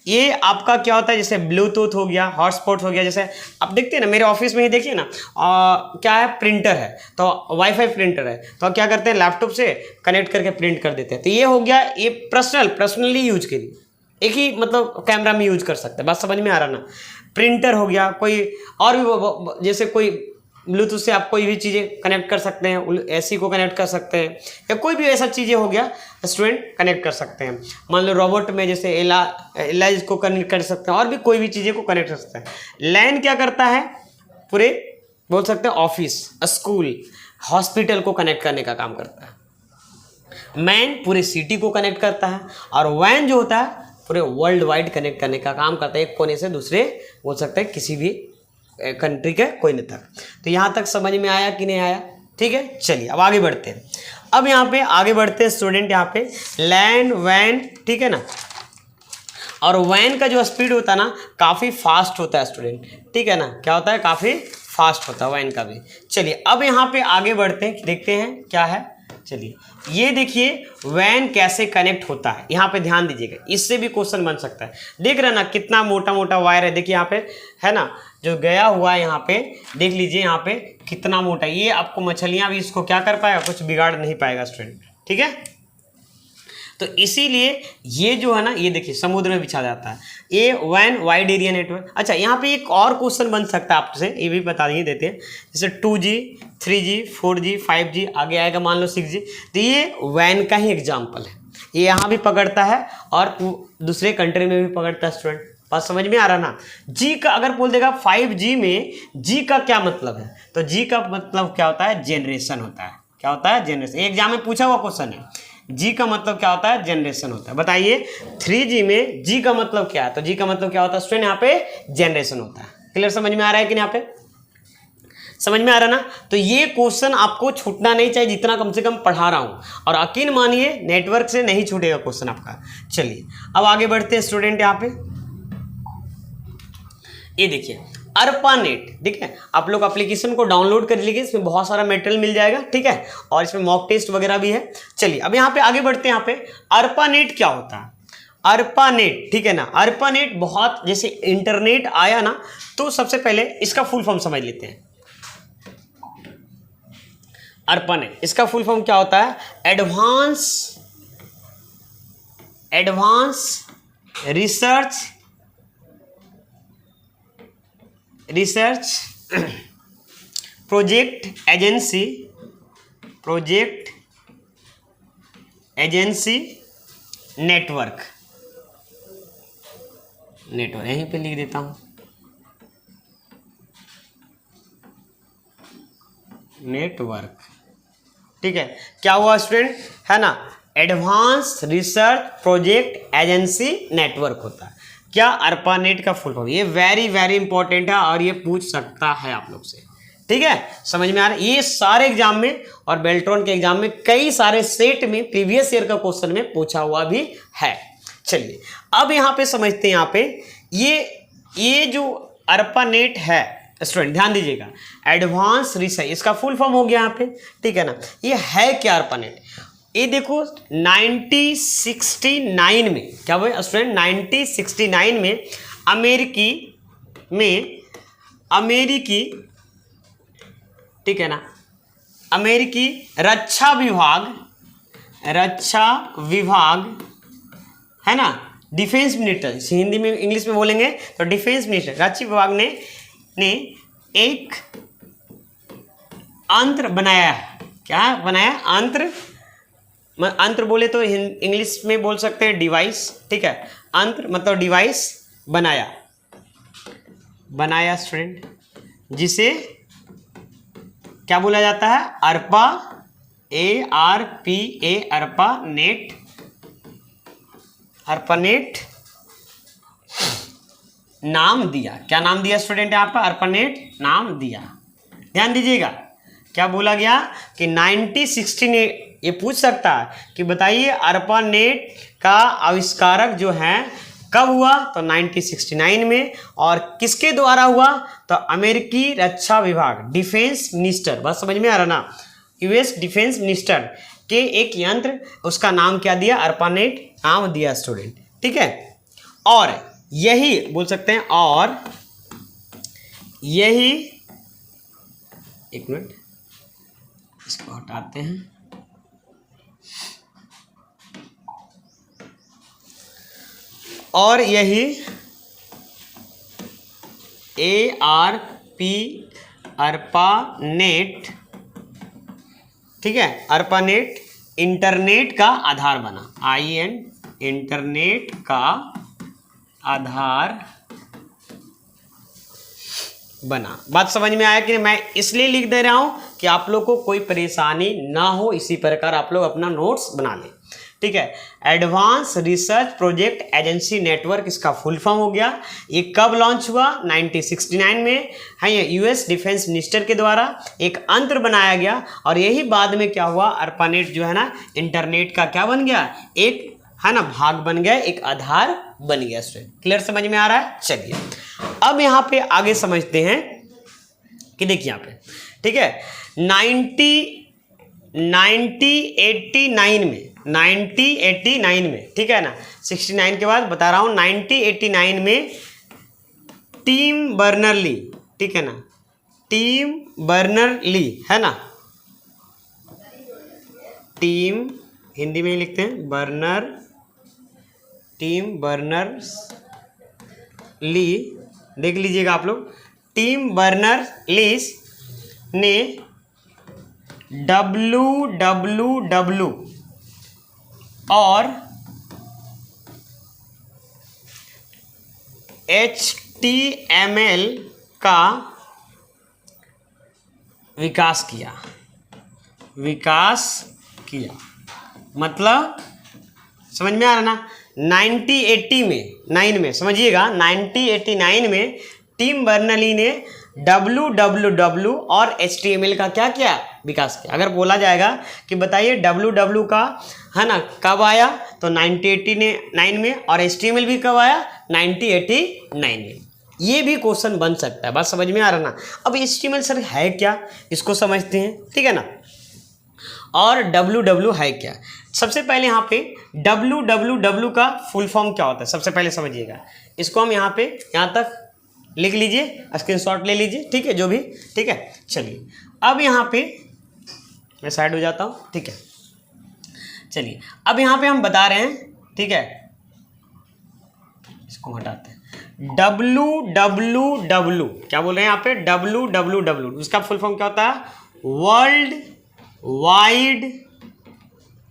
ये आपका क्या होता है, जैसे ब्लूटूथ हो गया, हॉटस्पॉट हो गया। जैसे आप देखते हैं ना मेरे ऑफिस में ही देखिए ना, क्या है, प्रिंटर है, तो वाईफाई प्रिंटर है, तो क्या करते हैं लैपटॉप से कनेक्ट करके प्रिंट कर देते हैं। तो ये हो गया, ये पर्सनली यूज के लिए, एक ही मतलब कैमरा में यूज कर सकते हैं, बात समझ में आ रहा ना। प्रिंटर हो गया, कोई और भी, जैसे कोई ब्लूटूथ से आप कोई भी चीज़ें कनेक्ट कर सकते हैं, एसी को कनेक्ट कर सकते हैं, या कोई भी ऐसा चीज़ें हो गया स्टूडेंट कनेक्ट कर सकते हैं। मान लो रोबोट में जैसे एलाइज को कनेक्ट कर सकते हैं, और भी कोई भी चीज़ें को कनेक्ट कर सकते हैं। लैन क्या करता है, पूरे बोल सकते हैं ऑफिस, स्कूल, हॉस्पिटल को कनेक्ट करने का काम करता है। मैन पूरे सिटी को कनेक्ट करता है, और वैन जो होता है पूरे वर्ल्ड वाइड कनेक्ट करने का काम करता है, एक कोने से दूसरे बोल सकते हैं किसी भी कंट्री के कोई नहीं तक। तो यहाँ तक समझ में आया कि नहीं आया, ठीक है। चलिए अब आगे बढ़ते हैं। अब यहाँ पे आगे बढ़ते हैं स्टूडेंट, यहाँ पे लैन वैन, ठीक है ना। और वैन का जो स्पीड होता है ना काफ़ी फास्ट होता है स्टूडेंट, ठीक है ना। क्या होता है, काफ़ी फास्ट होता है वैन का भी। चलिए अब यहाँ पे आगे बढ़ते हैं, देखते हैं क्या है। चलिए ये देखिए वैन कैसे कनेक्ट होता है, यहाँ पे ध्यान दीजिएगा, इससे भी क्वेश्चन बन सकता है। देख रहे हैं ना कितना मोटा मोटा वायर है, देखिए यहाँ पे है ना, जो गया हुआ है यहाँ पे, देख लीजिए यहाँ पे कितना मोटा। ये आपको मछलियाँ भी इसको क्या कर पाएगा, कुछ बिगाड़ नहीं पाएगा स्टूडेंट, ठीक है। तो इसीलिए ये जो है ना, ये देखिए समुद्र में बिछा जाता है, ये वैन वाइड एरिया नेटवर्क। अच्छा यहाँ पे एक और क्वेश्चन बन सकता है आपसे, ये भी बता ही देते हैं। जैसे 2G 3G 4G 5G आगे आएगा मान लो 6G, तो ये वैन का ही एग्जाम्पल है। ये यहाँ भी पकड़ता है और दूसरे कंट्री में भी पकड़ता है स्टूडेंट, बात समझ में आ रहा ना। जी का अगर बोल देगा 5G में, जी का क्या मतलब है, तो जी का मतलब क्या होता है, जनरेशन होता है। क्या होता है, जनरेशन। एग्जाम में पूछा हुआ क्वेश्चन है, जी का मतलब क्या होता है, जनरेशन होता है। बताइए 3G में जी का मतलब क्या है, तो जी का मतलब क्या होता है स्टूडेंट, यहाँ पे जनरेशन होता है। क्लियर समझ में आ रहा है कि नहीं, यहाँ पे समझ में आ रहा ना। तो ये क्वेश्चन आपको छूटना नहीं चाहिए, जितना कम से कम पढ़ा रहा हूं, और यकीन मानिए नेटवर्क से नहीं छूटेगा क्वेश्चन आपका। चलिए अब आगे बढ़ते हैं स्टूडेंट, यहाँ पे ये देखिए ARPANET, ठीक है। आप लोग एप्लीकेशन को डाउनलोड कर लीजिए, इसमें बहुत सारा मटेरियल मिल जाएगा, ठीक है, और इसमें मॉक टेस्ट वगैरह भी है। चलिए अब यहाँ पे आगे बढ़ते हैं। यहाँ पे ARPANET क्या होता है, ARPANET, ठीक है ना। ARPANET बहुत, जैसे इंटरनेट आया ना, तो सबसे पहले इसका फुल फॉर्म समझ लेते हैं। ARPANET इसका फुल फॉर्म क्या होता है, advance research project agency network यहीं पे लिख देता हूं, नेटवर्क, ठीक है। क्या हुआ स्टूडेंट, है ना, advance research project agency network होता है। क्या, ARPANET का फुल फॉर्म। ये वेरी वेरी इंपॉर्टेंट है और ये पूछ सकता है आप लोग से, ठीक है। समझ में आ रहा है, ये सारे एग्जाम में और बेल्ट्रॉन के एग्जाम में कई सारे सेट में प्रीवियस ईयर का क्वेश्चन में पूछा हुआ भी है। चलिए अब यहाँ पे समझते हैं। यहाँ पे ये जो ARPANET है स्टूडेंट, ध्यान दीजिएगा, एडवांस रिसर्च, इसका फुल फॉर्म हो गया यहाँ पे, ठीक है ना। ये है क्या ARPANET, ये देखो 1969 में, क्या हुआ स्टूडेंट, 1969 में अमेरिकी, ठीक है ना, अमेरिकी रक्षा विभाग है ना, डिफेंस मिनिस्टर, हिंदी में इंग्लिश में बोलेंगे तो डिफेंस मिनिस्टर, रक्षा विभाग ने एक यंत्र बनाया है। क्या बनाया, अंतर बोले तो इंग्लिश में बोल सकते हैं डिवाइस, ठीक है। अंतर मतलब डिवाइस बनाया स्टूडेंट, जिसे क्या बोला जाता है? Arpa, ARPA, Arpa net, ARPANET नाम दिया। क्या नाम दिया स्टूडेंट? यहाँ पर अर्पानेट नाम दिया। ध्यान दीजिएगा, क्या बोला गया कि 1916, ये पूछ सकता है कि बताइए अर्पानेट का आविष्कारक जो है कब हुआ? तो 1969 में। और किसके द्वारा हुआ? तो अमेरिकी रक्षा विभाग, डिफेंस मिनिस्टर, बस समझ में आ रहा ना, यूएस डिफेंस मिनिस्टर के एक यंत्र, उसका नाम क्या दिया? अर्पानेट नाम दिया स्टूडेंट। ठीक है, और यही बोल सकते हैं, और यही, एक मिनट इसको हटाते हैं, और यही ARP, अर्पानेट, ठीक है, अर्पानेट इंटरनेट का आधार बना। इंटरनेट का आधार बना। बात समझ में आया कि मैं इसलिए लिख दे रहा हूं कि आप लोग को कोई परेशानी ना हो, इसी प्रकार आप लोग अपना नोट्स बना लें। ठीक है, advance research project agency network इसका फुल फॉर्म हो गया। ये कब लॉन्च हुआ? 1969 में है। ये यूएस डिफेंस मिनिस्टर के द्वारा एक यंत्र बनाया गया, और यही बाद में क्या हुआ? अर्पानेट जो है ना, इंटरनेट का क्या बन गया? एक है ना भाग बन गया, एक आधार बन गया। स्टूडेंट क्लियर समझ में आ रहा है? चलिए अब यहाँ पे आगे समझते हैं कि देखिए यहाँ पे, ठीक है, 1989 में, ठीक है ना, 69 के बाद बता रहा हूँ, 1989 में टिम बर्नर-ली, ठीक है ना, टिम बर्नर-ली है ना, टिम हिंदी में ही लिखते हैं टिम बर्नर-ली, देख लीजिएगा आप लोग। टिम बर्नर-ली ने WWW और HTML का विकास किया। मतलब समझ में आ रहा ना? 1989 में समझिएगा, 1989 में टिम बर्नर-ली ने WWW और HTML का क्या किया? विकास किया। अगर बोला जाएगा कि बताइए WWW का है ना कब आया? तो 1989 में, और HTML भी कब आया? 1989 में। ये भी क्वेश्चन बन सकता है। बात समझ में आ रहा ना? अब HTML सर है क्या, इसको समझते हैं, ठीक है ना, और WWW है क्या। सबसे पहले यहाँ पे WWW का फुल फॉर्म क्या होता है, सबसे पहले समझिएगा। इसको हम यहाँ पे, यहाँ तक लिख लीजिए, स्क्रीनशॉट ले लीजिए, ठीक है, जो भी, ठीक है। चलिए अब यहाँ पे मैं साइड हो जाता हूँ, ठीक है। चलिए अब यहाँ पे हम बता रहे हैं, ठीक है, इसको हटाते हैं। WWW क्या बोल रहे हैं यहाँ पे? WWW, उसका फुल फॉर्म क्या होता है? World wide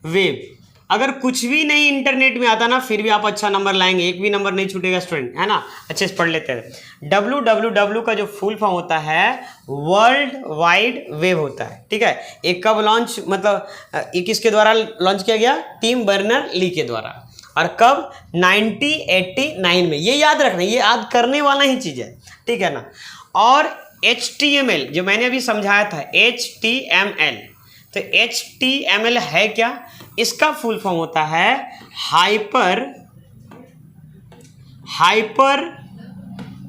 web. अगर कुछ भी नहीं इंटरनेट में आता ना, फिर भी आप अच्छा नंबर लाएंगे, एक भी नंबर नहीं छूटेगा स्टूडेंट, है ना, अच्छे से पढ़ लेते हैं। WWW का जो फुल फॉर्म होता है वर्ल्ड वाइड वेब होता है, ठीक है। एक कब लॉन्च, मतलब ये किसके द्वारा लॉन्च किया गया? टिम बर्नर-ली के द्वारा। और कब? 1989 में। ये याद रखना, ये याद करने वाला ही चीज़ है, ठीक है ना। और HTML जो मैंने अभी समझाया था, HTML, तो HTML है क्या? इसका फुल फॉर्म होता है हाइपर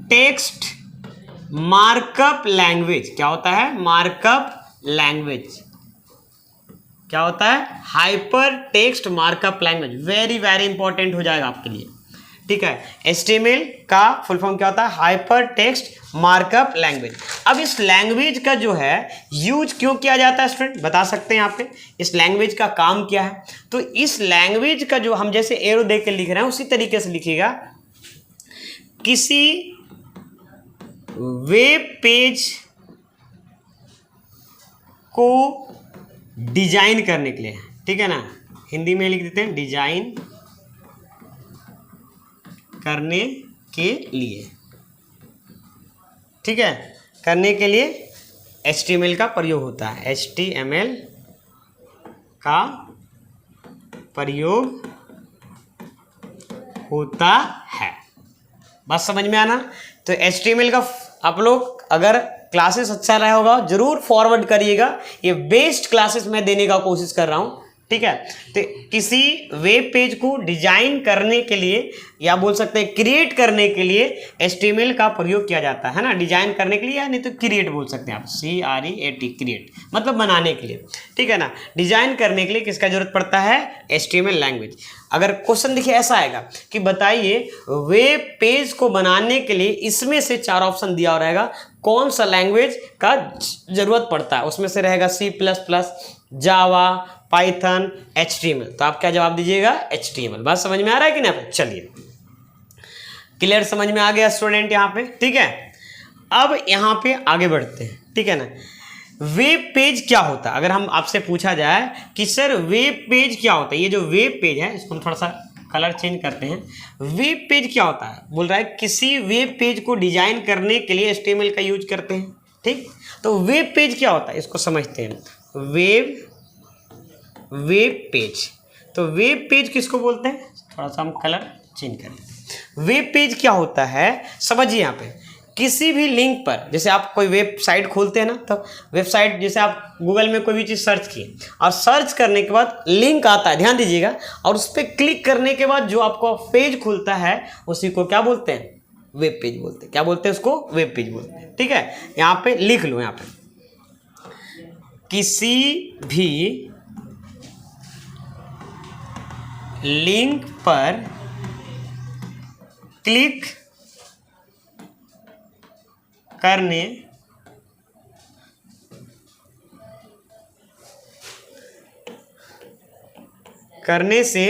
टेक्स्ट मार्कअप लैंग्वेज। क्या होता है? Markup language. क्या होता है? Hyper text markup language. Very very important हो जाएगा आपके लिए, ठीक है। HTML का फुल फॉर्म क्या होता है? Hyper text markup language. अब इस लैंग्वेज का जो है यूज क्यों किया जाता है स्टूडेंट, बता सकते हैं यहाँ पे? इस लैंग्वेज का काम क्या है? तो इस लैंग्वेज का जो हम जैसे एरो देख के लिख रहे हैं, उसी तरीके से लिखिएगा। किसी वेब पेज को डिजाइन करने के लिए, ठीक है ना, हिंदी में लिख देते हैं डिजाइन करने के लिए, ठीक है, करने के लिए HTML का प्रयोग होता है, HTML का प्रयोग होता है। बात समझ में आना। तो HTML का आप लोग अगर क्लासेस अच्छा रहा होगा जरूर फॉरवर्ड करिएगा, ये बेस्ट क्लासेस मैं देने का कोशिश कर रहा हूँ, ठीक है। तो किसी वेब पेज को डिजाइन करने के लिए या बोल सकते हैं क्रिएट करने के लिए HTML का प्रयोग किया जाता है ना, डिजाइन करने के लिए, या नहीं तो क्रिएट बोल सकते हैं आप, CREAT, क्रिएट मतलब बनाने के लिए, ठीक है ना। डिजाइन करने के लिए किसका जरूरत पड़ता है, HTML लैंग्वेज। अगर क्वेश्चन देखिए ऐसा आएगा कि बताइए वेब पेज को बनाने के लिए इसमें से 4 ऑप्शन दिया रहेगा, कौन सा लैंग्वेज का जरूरत पड़ता है, उसमें से रहेगा C++, जावा, पाइथन, HTML। तो आप क्या जवाब दीजिएगा, HTML। बात समझ में आ रहा है कि नहीं? चलिए, क्लियर, समझ में आ गया स्टूडेंट यहाँ पे, ठीक है। अब यहाँ पे आगे बढ़ते हैं, ठीक है ना। वेब पेज क्या होता है, अगर हम आपसे पूछा जाए कि सर वेब पेज क्या होता है, ये जो वेब पेज है इसको हम थोड़ा सा कलर चेंज करते हैं। वेब पेज क्या होता है, बोल रहा है किसी वेब पेज को डिजाइन करने के लिए HTML का यूज करते हैं, ठीक। तो वेब पेज क्या होता है इसको समझते हैं। वेब पेज, तो वेब पेज किसको बोलते हैं, थोड़ा सा हम कलर चेंज कर लेते हैं। वेब पेज क्या होता है समझिए, यहाँ पे किसी भी लिंक पर, जैसे आप कोई वेबसाइट खोलते हैं ना, तो वेबसाइट जैसे आप गूगल में कोई भी चीज़ सर्च किए और सर्च करने के बाद लिंक आता है, ध्यान दीजिएगा, और उस पर क्लिक करने के बाद जो आपको पेज खुलता है उसी को क्या बोलते हैं, वेब पेज बोलते हैं। क्या बोलते हैं उसको, वेब पेज बोलते हैं, ठीक है। यहाँ पे लिख लो, यहाँ पे किसी भी लिंक पर क्लिक करने से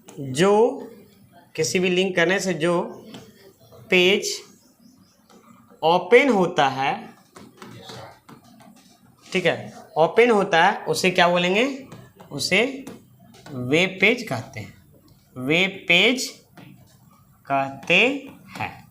जो किसी भी लिंक करने से जो पेज ओपन होता है, ठीक है, ओपन होता है उसे क्या बोलेंगे, उसे वेब पेज कहते हैं, वेब पेज कहते हैं।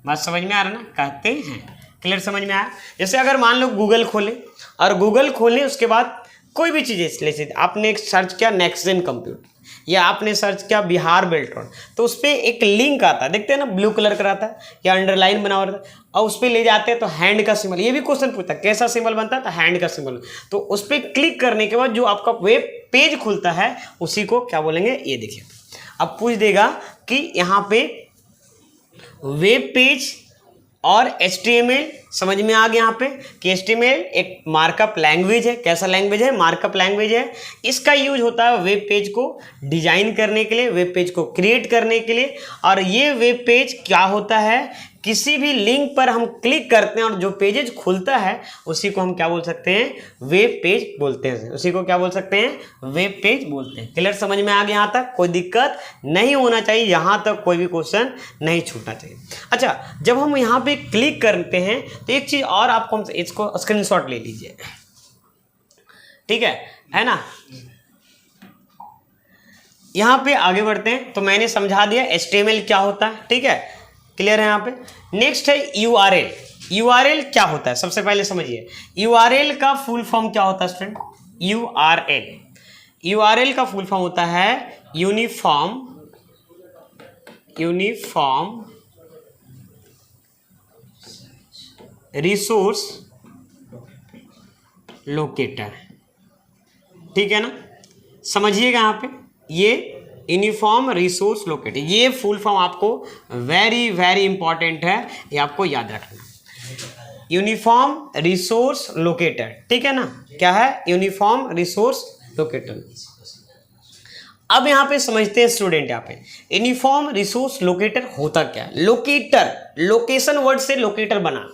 बात समझ में आ रहा ना, कहते हैं, क्लियर, समझ में आया। जैसे अगर मान लो गूगल खोले और गूगल खोले उसके बाद कोई भी चीज़ जैसे आपने एक सर्च किया नेक्स्ट जेन कंप्यूटर, या आपने सर्च किया बिहार बेल्ट रोड, तो उस पर एक लिंक आता है, देखते हैं ना, ब्लू कलर का रहता है या अंडरलाइन बना हुआ रहता है, और उस पर ले जाते हैं तो हैंड का सिंबल, ये भी क्वेश्चन पूछता है कैसा सिंबल बनता है, तो हैंड का सिंबल। तो उस पर क्लिक करने के बाद जो आपका वेब पेज खुलता है उसी को क्या बोलेंगे, ये देखिए। अब पूछ देगा कि यहाँ पे वेब पेज और HTML समझ में आ गया यहाँ पे कि HTML एक मार्कअप लैंग्वेज है। कैसा लैंग्वेज है, मार्कअप लैंग्वेज है। इसका यूज होता है वेब पेज को डिजाइन करने के लिए, वेब पेज को क्रिएट करने के लिए। और ये वेब पेज क्या होता है, किसी भी लिंक पर हम क्लिक करते हैं और जो पेजेज खुलता है उसी को हम क्या बोल सकते हैं, वेब पेज बोलते हैं। उसी को क्या बोल सकते हैं, वेब पेज बोलते हैं। क्लियर, समझ में आ गया यहाँ तक, कोई दिक्कत नहीं होना चाहिए, यहाँ तक कोई भी क्वेश्चन नहीं छूटना चाहिए। अच्छा, जब हम यहाँ पे क्लिक करते हैं तो एक चीज और आपको, इसको स्क्रीनशॉट ले लीजिए, ठीक है ना। यहाँ पे आगे बढ़ते हैं, तो मैंने समझा दिया HTML क्या होता है, ठीक है, क्लियर है यहाँ पे। नेक्स्ट है URL। URL क्या होता है, सबसे पहले समझिए URL का फुल फॉर्म क्या होता है स्टूडेंट। URL का फुल फॉर्म होता है यूनिफॉर्म रिसोर्स लोकेटर, ठीक है ना। समझिएगा यहाँ पे ये यूनिफॉर्म रिसोर्स लोकेटर, ये फुल फॉर्म आपको वेरी वेरी इंपॉर्टेंट है, ये आपको याद रखना। यूनिफॉर्म रिसोर्स लोकेटर, ठीक है ना, क्या है, यूनिफॉर्म रिसोर्स लोकेटर। अब यहाँ पे समझते हैं स्टूडेंट, यहाँ पे यूनिफॉर्म रिसोर्स लोकेटर होता क्या है। लोकेटर, लोकेशन वर्ड से लोकेटर बना,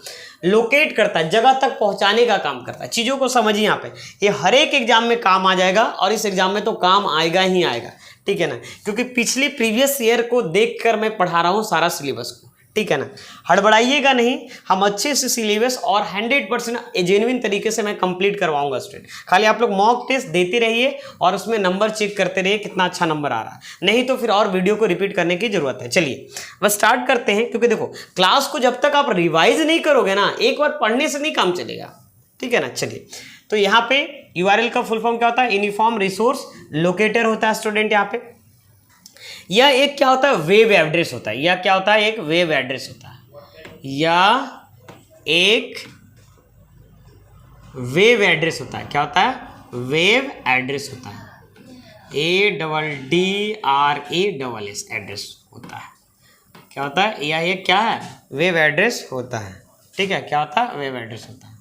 लोकेट करता है, जगह तक पहुंचाने का काम करता है। चीजों को समझिए यहाँ पे, ये हर एक एग्जाम में काम आ जाएगा और इस एग्जाम में तो काम आएगा ही आएगा, ठीक है ना, क्योंकि प्रीवियस ईयर को देखकर मैं पढ़ा रहा हूँ सारा सिलेबस को, ठीक है ना, हड़बड़ाइएगा नहीं, हम अच्छे से सिलेबस और 100% जेन्युइन तरीके से मैं कंप्लीट करवाऊंगा स्टूडेंट। खाली आप लोग मॉक टेस्ट देते रहिए और उसमें नंबर चेक करते रहिए कितना अच्छा नंबर आ रहा है, नहीं तो फिर और वीडियो को रिपीट करने की जरूरत है। चलिए बस स्टार्ट करते हैं, क्योंकि देखो क्लास को जब तक आप रिवाइज नहीं करोगे ना, एक बार पढ़ने से नहीं काम चलेगा, ठीक है ना। चलिए तो यहाँ पे यूआरएल का फुल फॉर्म क्या होता है, यूनिफॉर्म रिसोर्स लोकेटर होता है स्टूडेंट। यहाँ पे यह एक क्या होता है, वेब एड्रेस होता है। यह क्या होता है, एक वेब एड्रेस होता है, या एक वेब एड्रेस होता है। क्या होता है, वेब एड्रेस होता है, ADDRESS एड्रेस होता है। क्या होता है, यह एक क्या है, वेब एड्रेस होता है, ठीक है। क्या होता है, वेब एड्रेस होता है,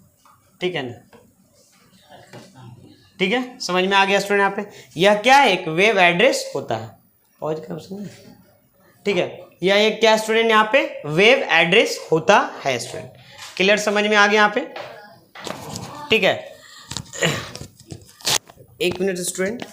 ठीक है ना, ठीक है, समझ में आ गया स्टूडेंट। यहाँ पे यह क्या है, एक वेब एड्रेस होता है। पॉज कर सुनिए, ठीक है, यह एक क्या स्टूडेंट, यहाँ पे वेब एड्रेस होता है स्टूडेंट। क्लियर, समझ में आ गया यहाँ पे, ठीक है। एक मिनट स्टूडेंट,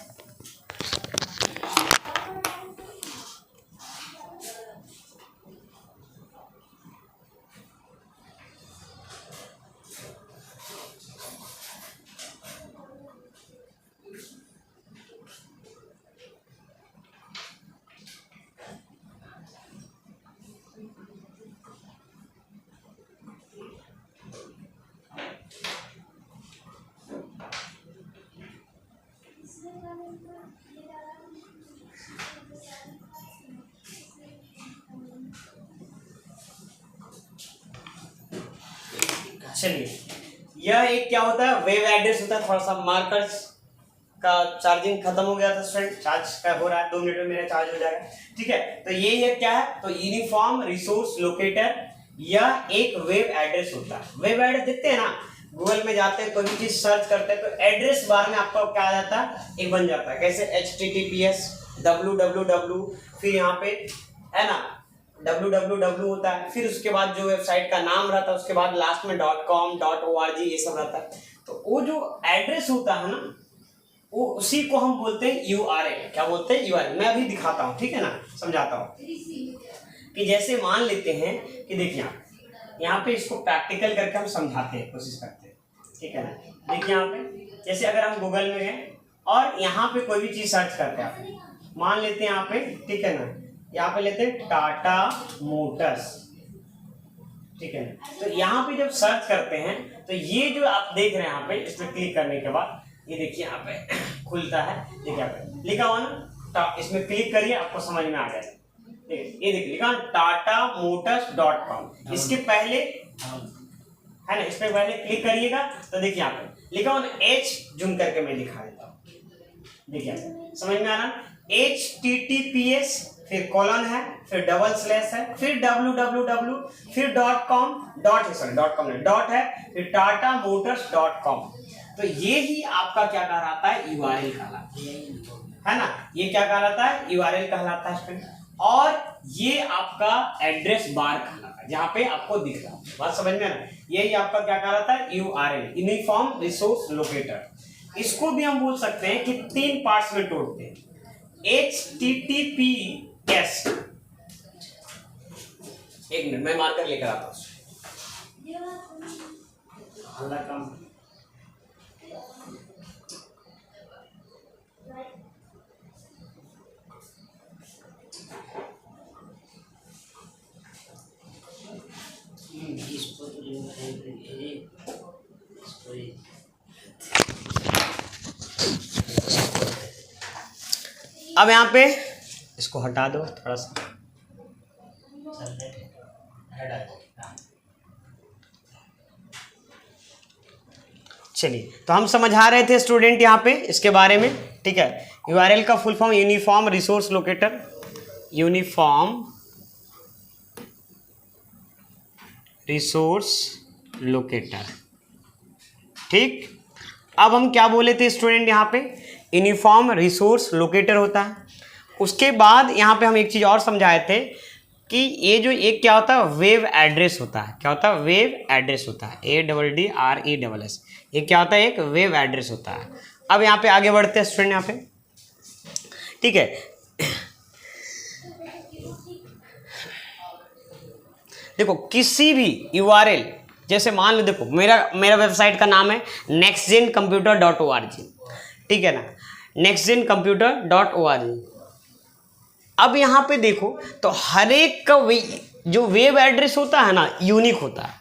चलिए यह एक क्या होता है, वेब एड्रेस होता है। थोड़ा सा मार्कर्स का चार्जिंग खत्म हो गया था स्टूडेंट, चार्ज का हो रहा है, 2 मिनट में मेरा चार्ज हो जाएगा, ठीक है। तो ये क्या है, तो यूनिफॉर्म रिसोर्स लोकेटर यह एक वेब एड्रेस होता है। वेब एड्रेस देखते हैं ना, गूगल में जाते हैं, कोई भी चीज सर्च करते हैं तो एड्रेस बार में आपका क्या आ जाता है, एक बन जाता है। कैसे HTTPS, www, फिर यहाँ पे है ना www होता है, फिर उसके बाद जो वेबसाइट का नाम रहता है, उसके बाद लास्ट में .com, .org ये सब रहता है। तो वो जो एड्रेस होता है ना, वो उसी को हम बोलते हैं URL। क्या बोलते हैं, URL। मैं अभी दिखाता हूँ, ठीक है ना, समझाता हूँ कि जैसे मान लेते हैं कि देखिए यहाँ पे इसको प्रैक्टिकल करके हम समझाते हैं, कोशिश करते हैं, ठीक है ना। देखिए यहाँ पे जैसे अगर हम गूगल में गए और यहाँ पे कोई भी चीज सर्च करते हैं, मान लेते हैं यहाँ पे, ठीक है ना, यहाँ पे लेते हैं टाटा मोटर्स, ठीक है ना। तो यहाँ पे जब सर्च करते हैं तो ये जो आप देख रहे हैं यहाँ पे, इसमें क्लिक करने के बाद ये देखिए यहाँ पे खुलता है, देखिए यहाँ पे लिखा हुआ ना, इसमें क्लिक करिए, आपको समझ में आ जाएगा। ये देखिए लिखा TATAMotors.com। इसके पहले है ना, इस पे पहले क्लिक करिएगा तो देखिए यहाँ पे लिखा हुआ H, जूम करके मैं दिखा देता हूँ, देखिए समझ में आ रहा, HTTPS, फिर कॉलन है, फिर डबल स्लैश है, फिर www, फिर .com, .com नहीं, डॉट है, फिर TATAMotors.com। तो ये ही आपका क्या कहलाता है, URL कहलाता है ना। ये क्या कहलाता है, URL कहलाता है। और ये आपका एड्रेस बार कहलाता है, जहां पे आपको दिख रहा है, बात समझ में ना। यही आपका क्या कहलाता है, URL, यूनिफॉर्म रिसोर्स लोकेटर। इसको भी हम बोल सकते हैं कि 3 पार्ट्स में तोड़ते हैं। HTTPS, एक मिनट मैं मार्कर लेकर आता हूँ। अब यहाँ पे इसको हटा दो थोड़ा सा, चलिए तो हम समझा रहे थे स्टूडेंट यहाँ पे इसके बारे में, ठीक है। URL का full form uniform resource locator, uniform resource locator, ठीक। अब हम क्या बोले थे स्टूडेंट, यहाँ पे यूनिफॉर्म रिसोर्स लोकेटर होता है। उसके बाद यहाँ पे हम एक चीज़ और समझाए थे कि ये जो एक क्या होता है, वेब एड्रेस होता है। क्या होता है, वेब एड्रेस होता है, ADDRESS। ये क्या होता है, एक वेब एड्रेस होता है। अब यहाँ पे आगे बढ़ते हैं स्टूडेंट, यहाँ पे ठीक है। देखो किसी भी URL, जैसे मान लो देखो मेरा वेबसाइट का नाम है nextgencomputer.org, ठीक है ना, nextgencomputer.org। अब यहाँ पे देखो तो हर एक का जो वेब एड्रेस होता है ना यूनिक होता है।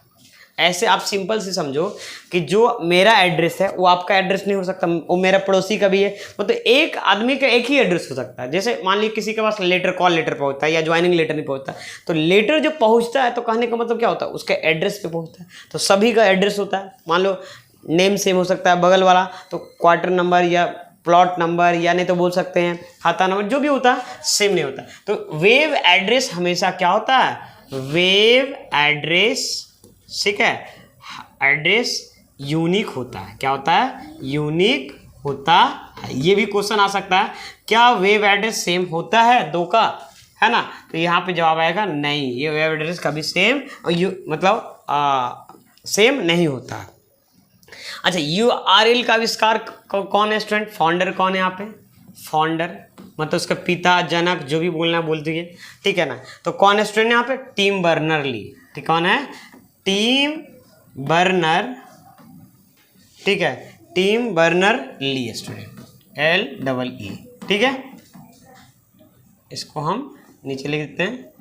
ऐसे आप सिंपल से समझो कि जो मेरा एड्रेस है वो आपका एड्रेस नहीं हो सकता, वो मेरा पड़ोसी का भी है, मतलब एक आदमी का एक ही एड्रेस हो सकता है। जैसे मान लीजिए किसी के पास कॉल लेटर पहुंचता है या ज्वाइनिंग लेटर नहीं पहुंचता, तो लेटर जो पहुंचता है तो कहने का मतलब क्या होता है, उसके एड्रेस पे पहुंचता है। तो सभी का एड्रेस होता है, मान लो नेम सेम हो सकता है, बगल वाला तो क्वार्टर नंबर या प्लॉट नंबर या नहीं तो बोल सकते हैं खाता नंबर, जो भी होता है सेम नहीं होता। तो वेब एड्रेस हमेशा क्या होता है, वेब एड्रेस, ठीक है, एड्रेस यूनिक होता है। क्या होता है, यूनिक होता है। ये भी क्वेश्चन आ सकता है, क्या वेब एड्रेस सेम होता है दो का, है ना, तो यहाँ पे जवाब आएगा नहीं, ये वेब एड्रेस कभी सेम सेम नहीं होता। अच्छा, URL का आविष्कार कौन है स्टूडेंट, फाउंडर कौन है यहाँ पे, फाउंडर मतलब उसका पिता, जनक, जो भी बोलना बोल दीजिए, ठीक है ना। तो कौन है स्टूडेंट यहाँ पे, टिम बर्नर ली, ठीक, कौन है, टिम बर्नर, ठीक है, Tim Berners Lee student, LEE, ठीक है। इसको हम नीचे लिख देते हैं,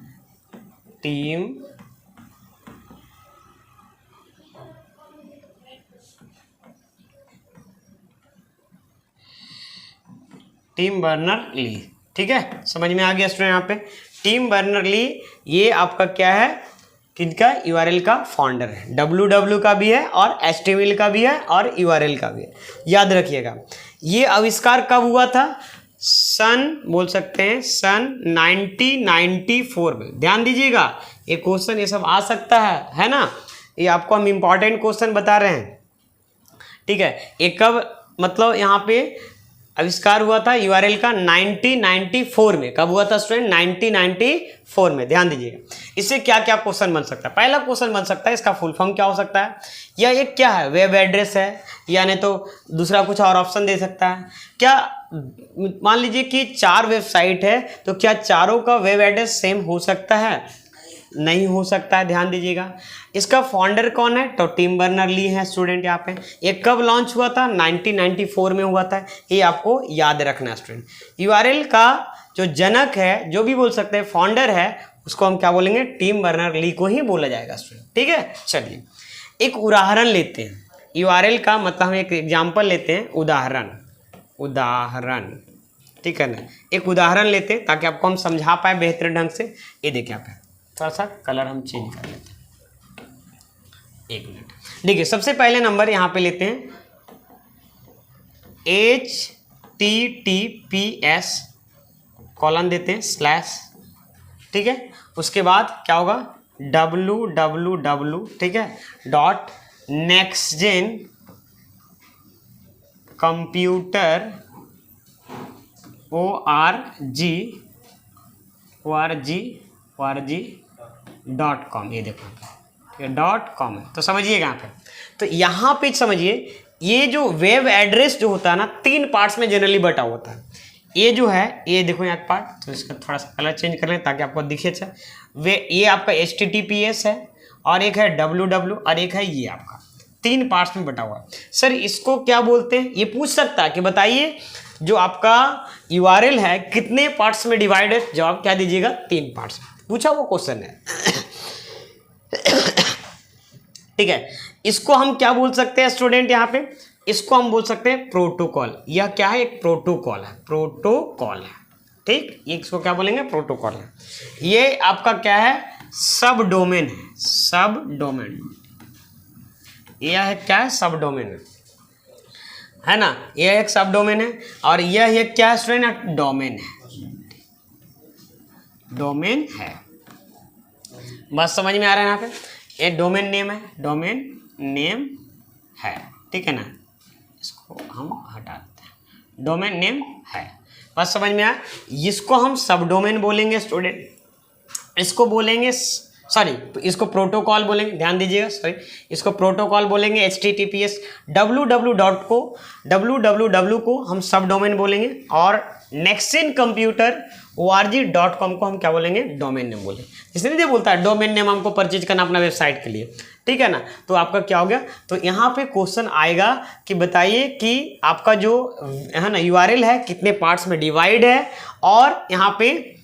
टिम बर्नर ली, ठीक है, समझ में आ गया स्टूडेंट। यहाँ पे टिम बर्नर ली, ये आपका क्या है, किनका, URL का फाउंडर है। www का भी है और HTML का भी है और URL का भी है, याद रखिएगा। ये आविष्कार कब हुआ था, सन बोल सकते हैं सन 1994 में। ध्यान दीजिएगा, ये क्वेश्चन ये सब आ सकता है ना, ये आपको हम इम्पॉर्टेंट क्वेश्चन बता रहे हैं, ठीक है। ये कब मतलब यहाँ पे आविष्कार हुआ था URL का, 1994 में। कब हुआ था स्टूडेंट, 1994 में। ध्यान दीजिएगा, इससे क्या क्या क्वेश्चन बन सकता है। पहला क्वेश्चन बन सकता है, इसका फुल फॉर्म क्या हो सकता है, या एक क्या है, वेब एड्रेस है, या नहीं तो दूसरा कुछ और ऑप्शन दे सकता है। क्या मान लीजिए कि 4 वेबसाइट है, तो क्या चारों का वेब एड्रेस सेम हो सकता है, नहीं हो सकता है। ध्यान दीजिएगा, इसका फाउंडर कौन है, तो टिम बर्नर ली है स्टूडेंट। यहाँ पे ये कब लॉन्च हुआ था, 1994 में हुआ था, ये आपको याद रखना है स्टूडेंट। URL का जो जनक है, जो भी बोल सकते हैं, फाउंडर है, उसको हम क्या बोलेंगे, टिम बर्नर ली को ही बोला जाएगा स्टूडेंट, ठीक है। चलिए एक उदाहरण लेते हैं, URL का मतलब हम एक एग्जाम्पल लेते हैं, उदाहरण, ठीक है ना। एक उदाहरण लेते हैं ताकि आपको हम समझा पाए बेहतर ढंग से। ये देखिए आप, थोड़ा सा कलर हम चेंज कर लेते हैं, एक मिनट। देखिए सबसे पहले नंबर यहाँ पे लेते हैं, HTTPS कॉलन देते हैं स्लैश, ठीक है। उसके बाद क्या होगा, www, ठीक है, डॉट नेक्स्टजेन कंप्यूटर org.com, ये देखो, ठीक है, .com है। तो समझिएगा यहाँ पे, तो यहाँ पे समझिए, ये जो वेब एड्रेस जो होता है ना, 3 पार्ट्स में जनरली बटा होता है। ये जो है, ये देखो यहाँ पार्ट, तो इसका थोड़ा सा कलर चेंज कर लें ताकि आपको दिखे अच्छा। ये आपका HTTPS है, और एक है www, और एक है ये आपका, 3 पार्ट्स में बटा हुआ। सर इसको क्या बोलते हैं, ये पूछ सकता है कि बताइए जो आपका URL है कितने पार्ट्स में डिवाइड है, जवाब क्या दीजिएगा, 3 पार्ट्स में। पूछा वो क्वेश्चन है, ठीक है। इसको हम क्या बोल सकते हैं स्टूडेंट, यहाँ पे इसको हम बोल सकते हैं प्रोटोकॉल। यह क्या है, एक प्रोटोकॉल है, प्रोटोकॉल है, ठीक। ये इसको क्या बोलेंगे, प्रोटोकॉल है। ये आपका क्या है, सब डोमेन है, सब डोमेन। यह है क्या है, सब डोमेन है ना, यह एक सब डोमेन है। और यह क्या है स्टूडेंट, डोमेन है, डोमेन है। बस समझ में आ रहा है यहाँ पे, ये डोमेन नेम है, डोमेन नेम है, ठीक है ना। इसको हम हटा देते हैं, डोमेन नेम है। बस समझ में आया, इसको हम सब डोमेन बोलेंगे स्टूडेंट, इसको बोलेंगे सॉरी, इसको प्रोटोकॉल बोलेंगे, ध्यान दीजिएगा, सॉरी, इसको प्रोटोकॉल बोलेंगे। HTTPS www को हम सब डोमेन बोलेंगे, और nexenComputer.org.com को हम क्या बोलेंगे, डोमेन नेम बोले। इसलिए नहीं बोलता है डोमेन नेम हमको परचेज करना अपना वेबसाइट के लिए, ठीक है ना। तो आपका क्या हो गया, तो यहाँ पे क्वेश्चन आएगा कि बताइए कि आपका जो है ना यूआरएल है कितने पार्ट्स में डिवाइड है, और यहाँ पे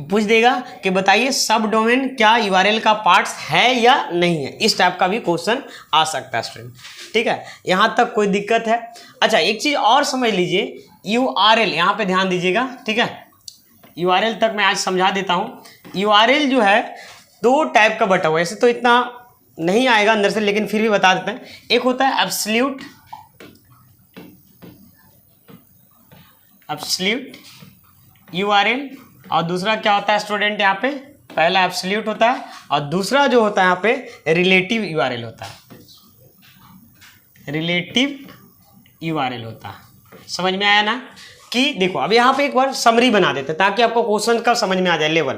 पूछ देगा कि बताइए सब डोमेन क्या यूआरएल का पार्ट्स है या नहीं है। इस टाइप का भी क्वेश्चन आ सकता है स्टूडेंट, ठीक है। यहाँ तक कोई दिक्कत है? अच्छा, एक चीज और समझ लीजिए, यूआरएल यहाँ पे ध्यान दीजिएगा, ठीक है। यूआरएल तक मैं आज समझा देता हूँ। यूआरएल जो है दो टाइप का बटा हुआ है, ऐसे तो इतना नहीं आएगा अंदर से, लेकिन फिर भी बता देते हैं। एक होता है एब्सोल्यूट यूआरएल, और दूसरा क्या होता है स्टूडेंट, यहाँ पे पहला एब्सोल्यूट होता है और दूसरा जो होता है यहाँ पे रिलेटिव यूआरएल होता है, रिलेटिव यूआरएल होता है। समझ में आया ना? कि देखो अब यहाँ पे एक बार समरी बना देते हैं ताकि आपको क्वेश्चन का समझ में आ जाए लेवल,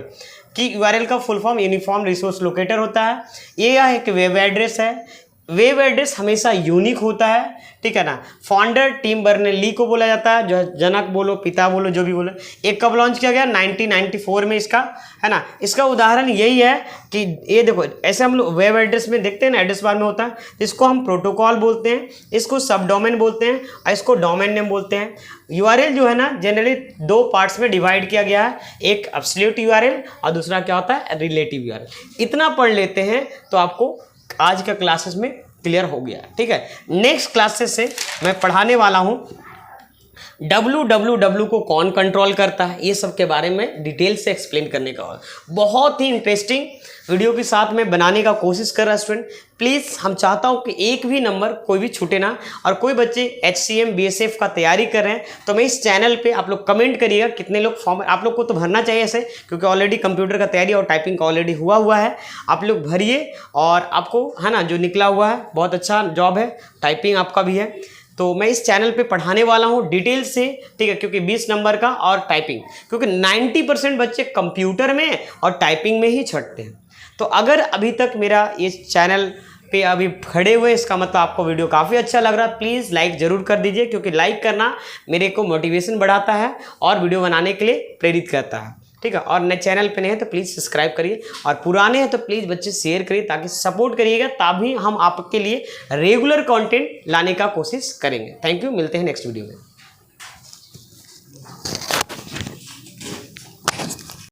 कि यूआरएल का full form uniform resource locator होता है। ये है कि वेब एड्रेस है, वेब एड्रेस हमेशा यूनिक होता है, ठीक है ना। फाउंडर टिम बर्नर्स-ली को बोला जाता है, जो जनक बोलो पिता बोलो जो भी बोलो। एक कब लॉन्च किया गया, 1994 में इसका, है ना। इसका उदाहरण यही है कि ये देखो ऐसे हम लोग वेब एड्रेस में देखते हैं ना, एड्रेस बार में होता है, इसको हम प्रोटोकॉल बोलते हैं, इसको सब डोमेन बोलते हैं और इसको डोमेन नेम बोलते हैं। यूआरएल जो है ना जनरली दो पार्ट्स में डिवाइड किया गया है, एक एब्सोल्यूट यूआरएल और दूसरा क्या होता है, रिलेटिव यूआरएल। इतना पढ़ लेते हैं तो आपको आज का क्लासेस में क्लियर हो गया, ठीक है। नेक्स्ट क्लासेस से मैं पढ़ाने वाला हूं www को कौन कंट्रोल करता है, ये सब के बारे में डिटेल से एक्सप्लेन करने का बहुत ही इंटरेस्टिंग वीडियो के साथ में बनाने का कोशिश कर रहा स्टूडेंट। प्लीज़ हम चाहता हूं कि एक भी नंबर कोई भी छूटे ना, और कोई बच्चे HCM BSF का तैयारी कर रहे हैं तो मैं इस चैनल पे आप लोग कमेंट करिएगा कितने लोग फॉर्म, आप लोग को तो भरना चाहिए ऐसे, क्योंकि ऑलरेडी कंप्यूटर का तैयारी और टाइपिंग का ऑलरेडी हुआ है। आप लोग भरिए और आपको है ना जो निकला हुआ है बहुत अच्छा जॉब है, टाइपिंग आपका भी है। तो मैं इस चैनल पे पढ़ाने वाला हूँ डिटेल से, ठीक है, क्योंकि 20 नंबर का और टाइपिंग, क्योंकि 90% बच्चे कंप्यूटर में और टाइपिंग में ही छटते हैं। तो अगर अभी तक मेरा इस चैनल पे अभी खड़े हुए, इसका मतलब आपको वीडियो काफ़ी अच्छा लग रहा है। प्लीज़ लाइक ज़रूर कर दीजिए, क्योंकि लाइक करना मेरे को मोटिवेशन बढ़ाता है और वीडियो बनाने के लिए प्रेरित करता है, ठीक है। और नए चैनल पे नहीं है तो प्लीज़ सब्सक्राइब करिए, और पुराने हैं तो प्लीज़ बच्चे शेयर करिए ताकि सपोर्ट करिएगा, तभी हम आपके लिए रेगुलर कंटेंट लाने का कोशिश करेंगे। थैंक यू, मिलते हैं नेक्स्ट वीडियो में।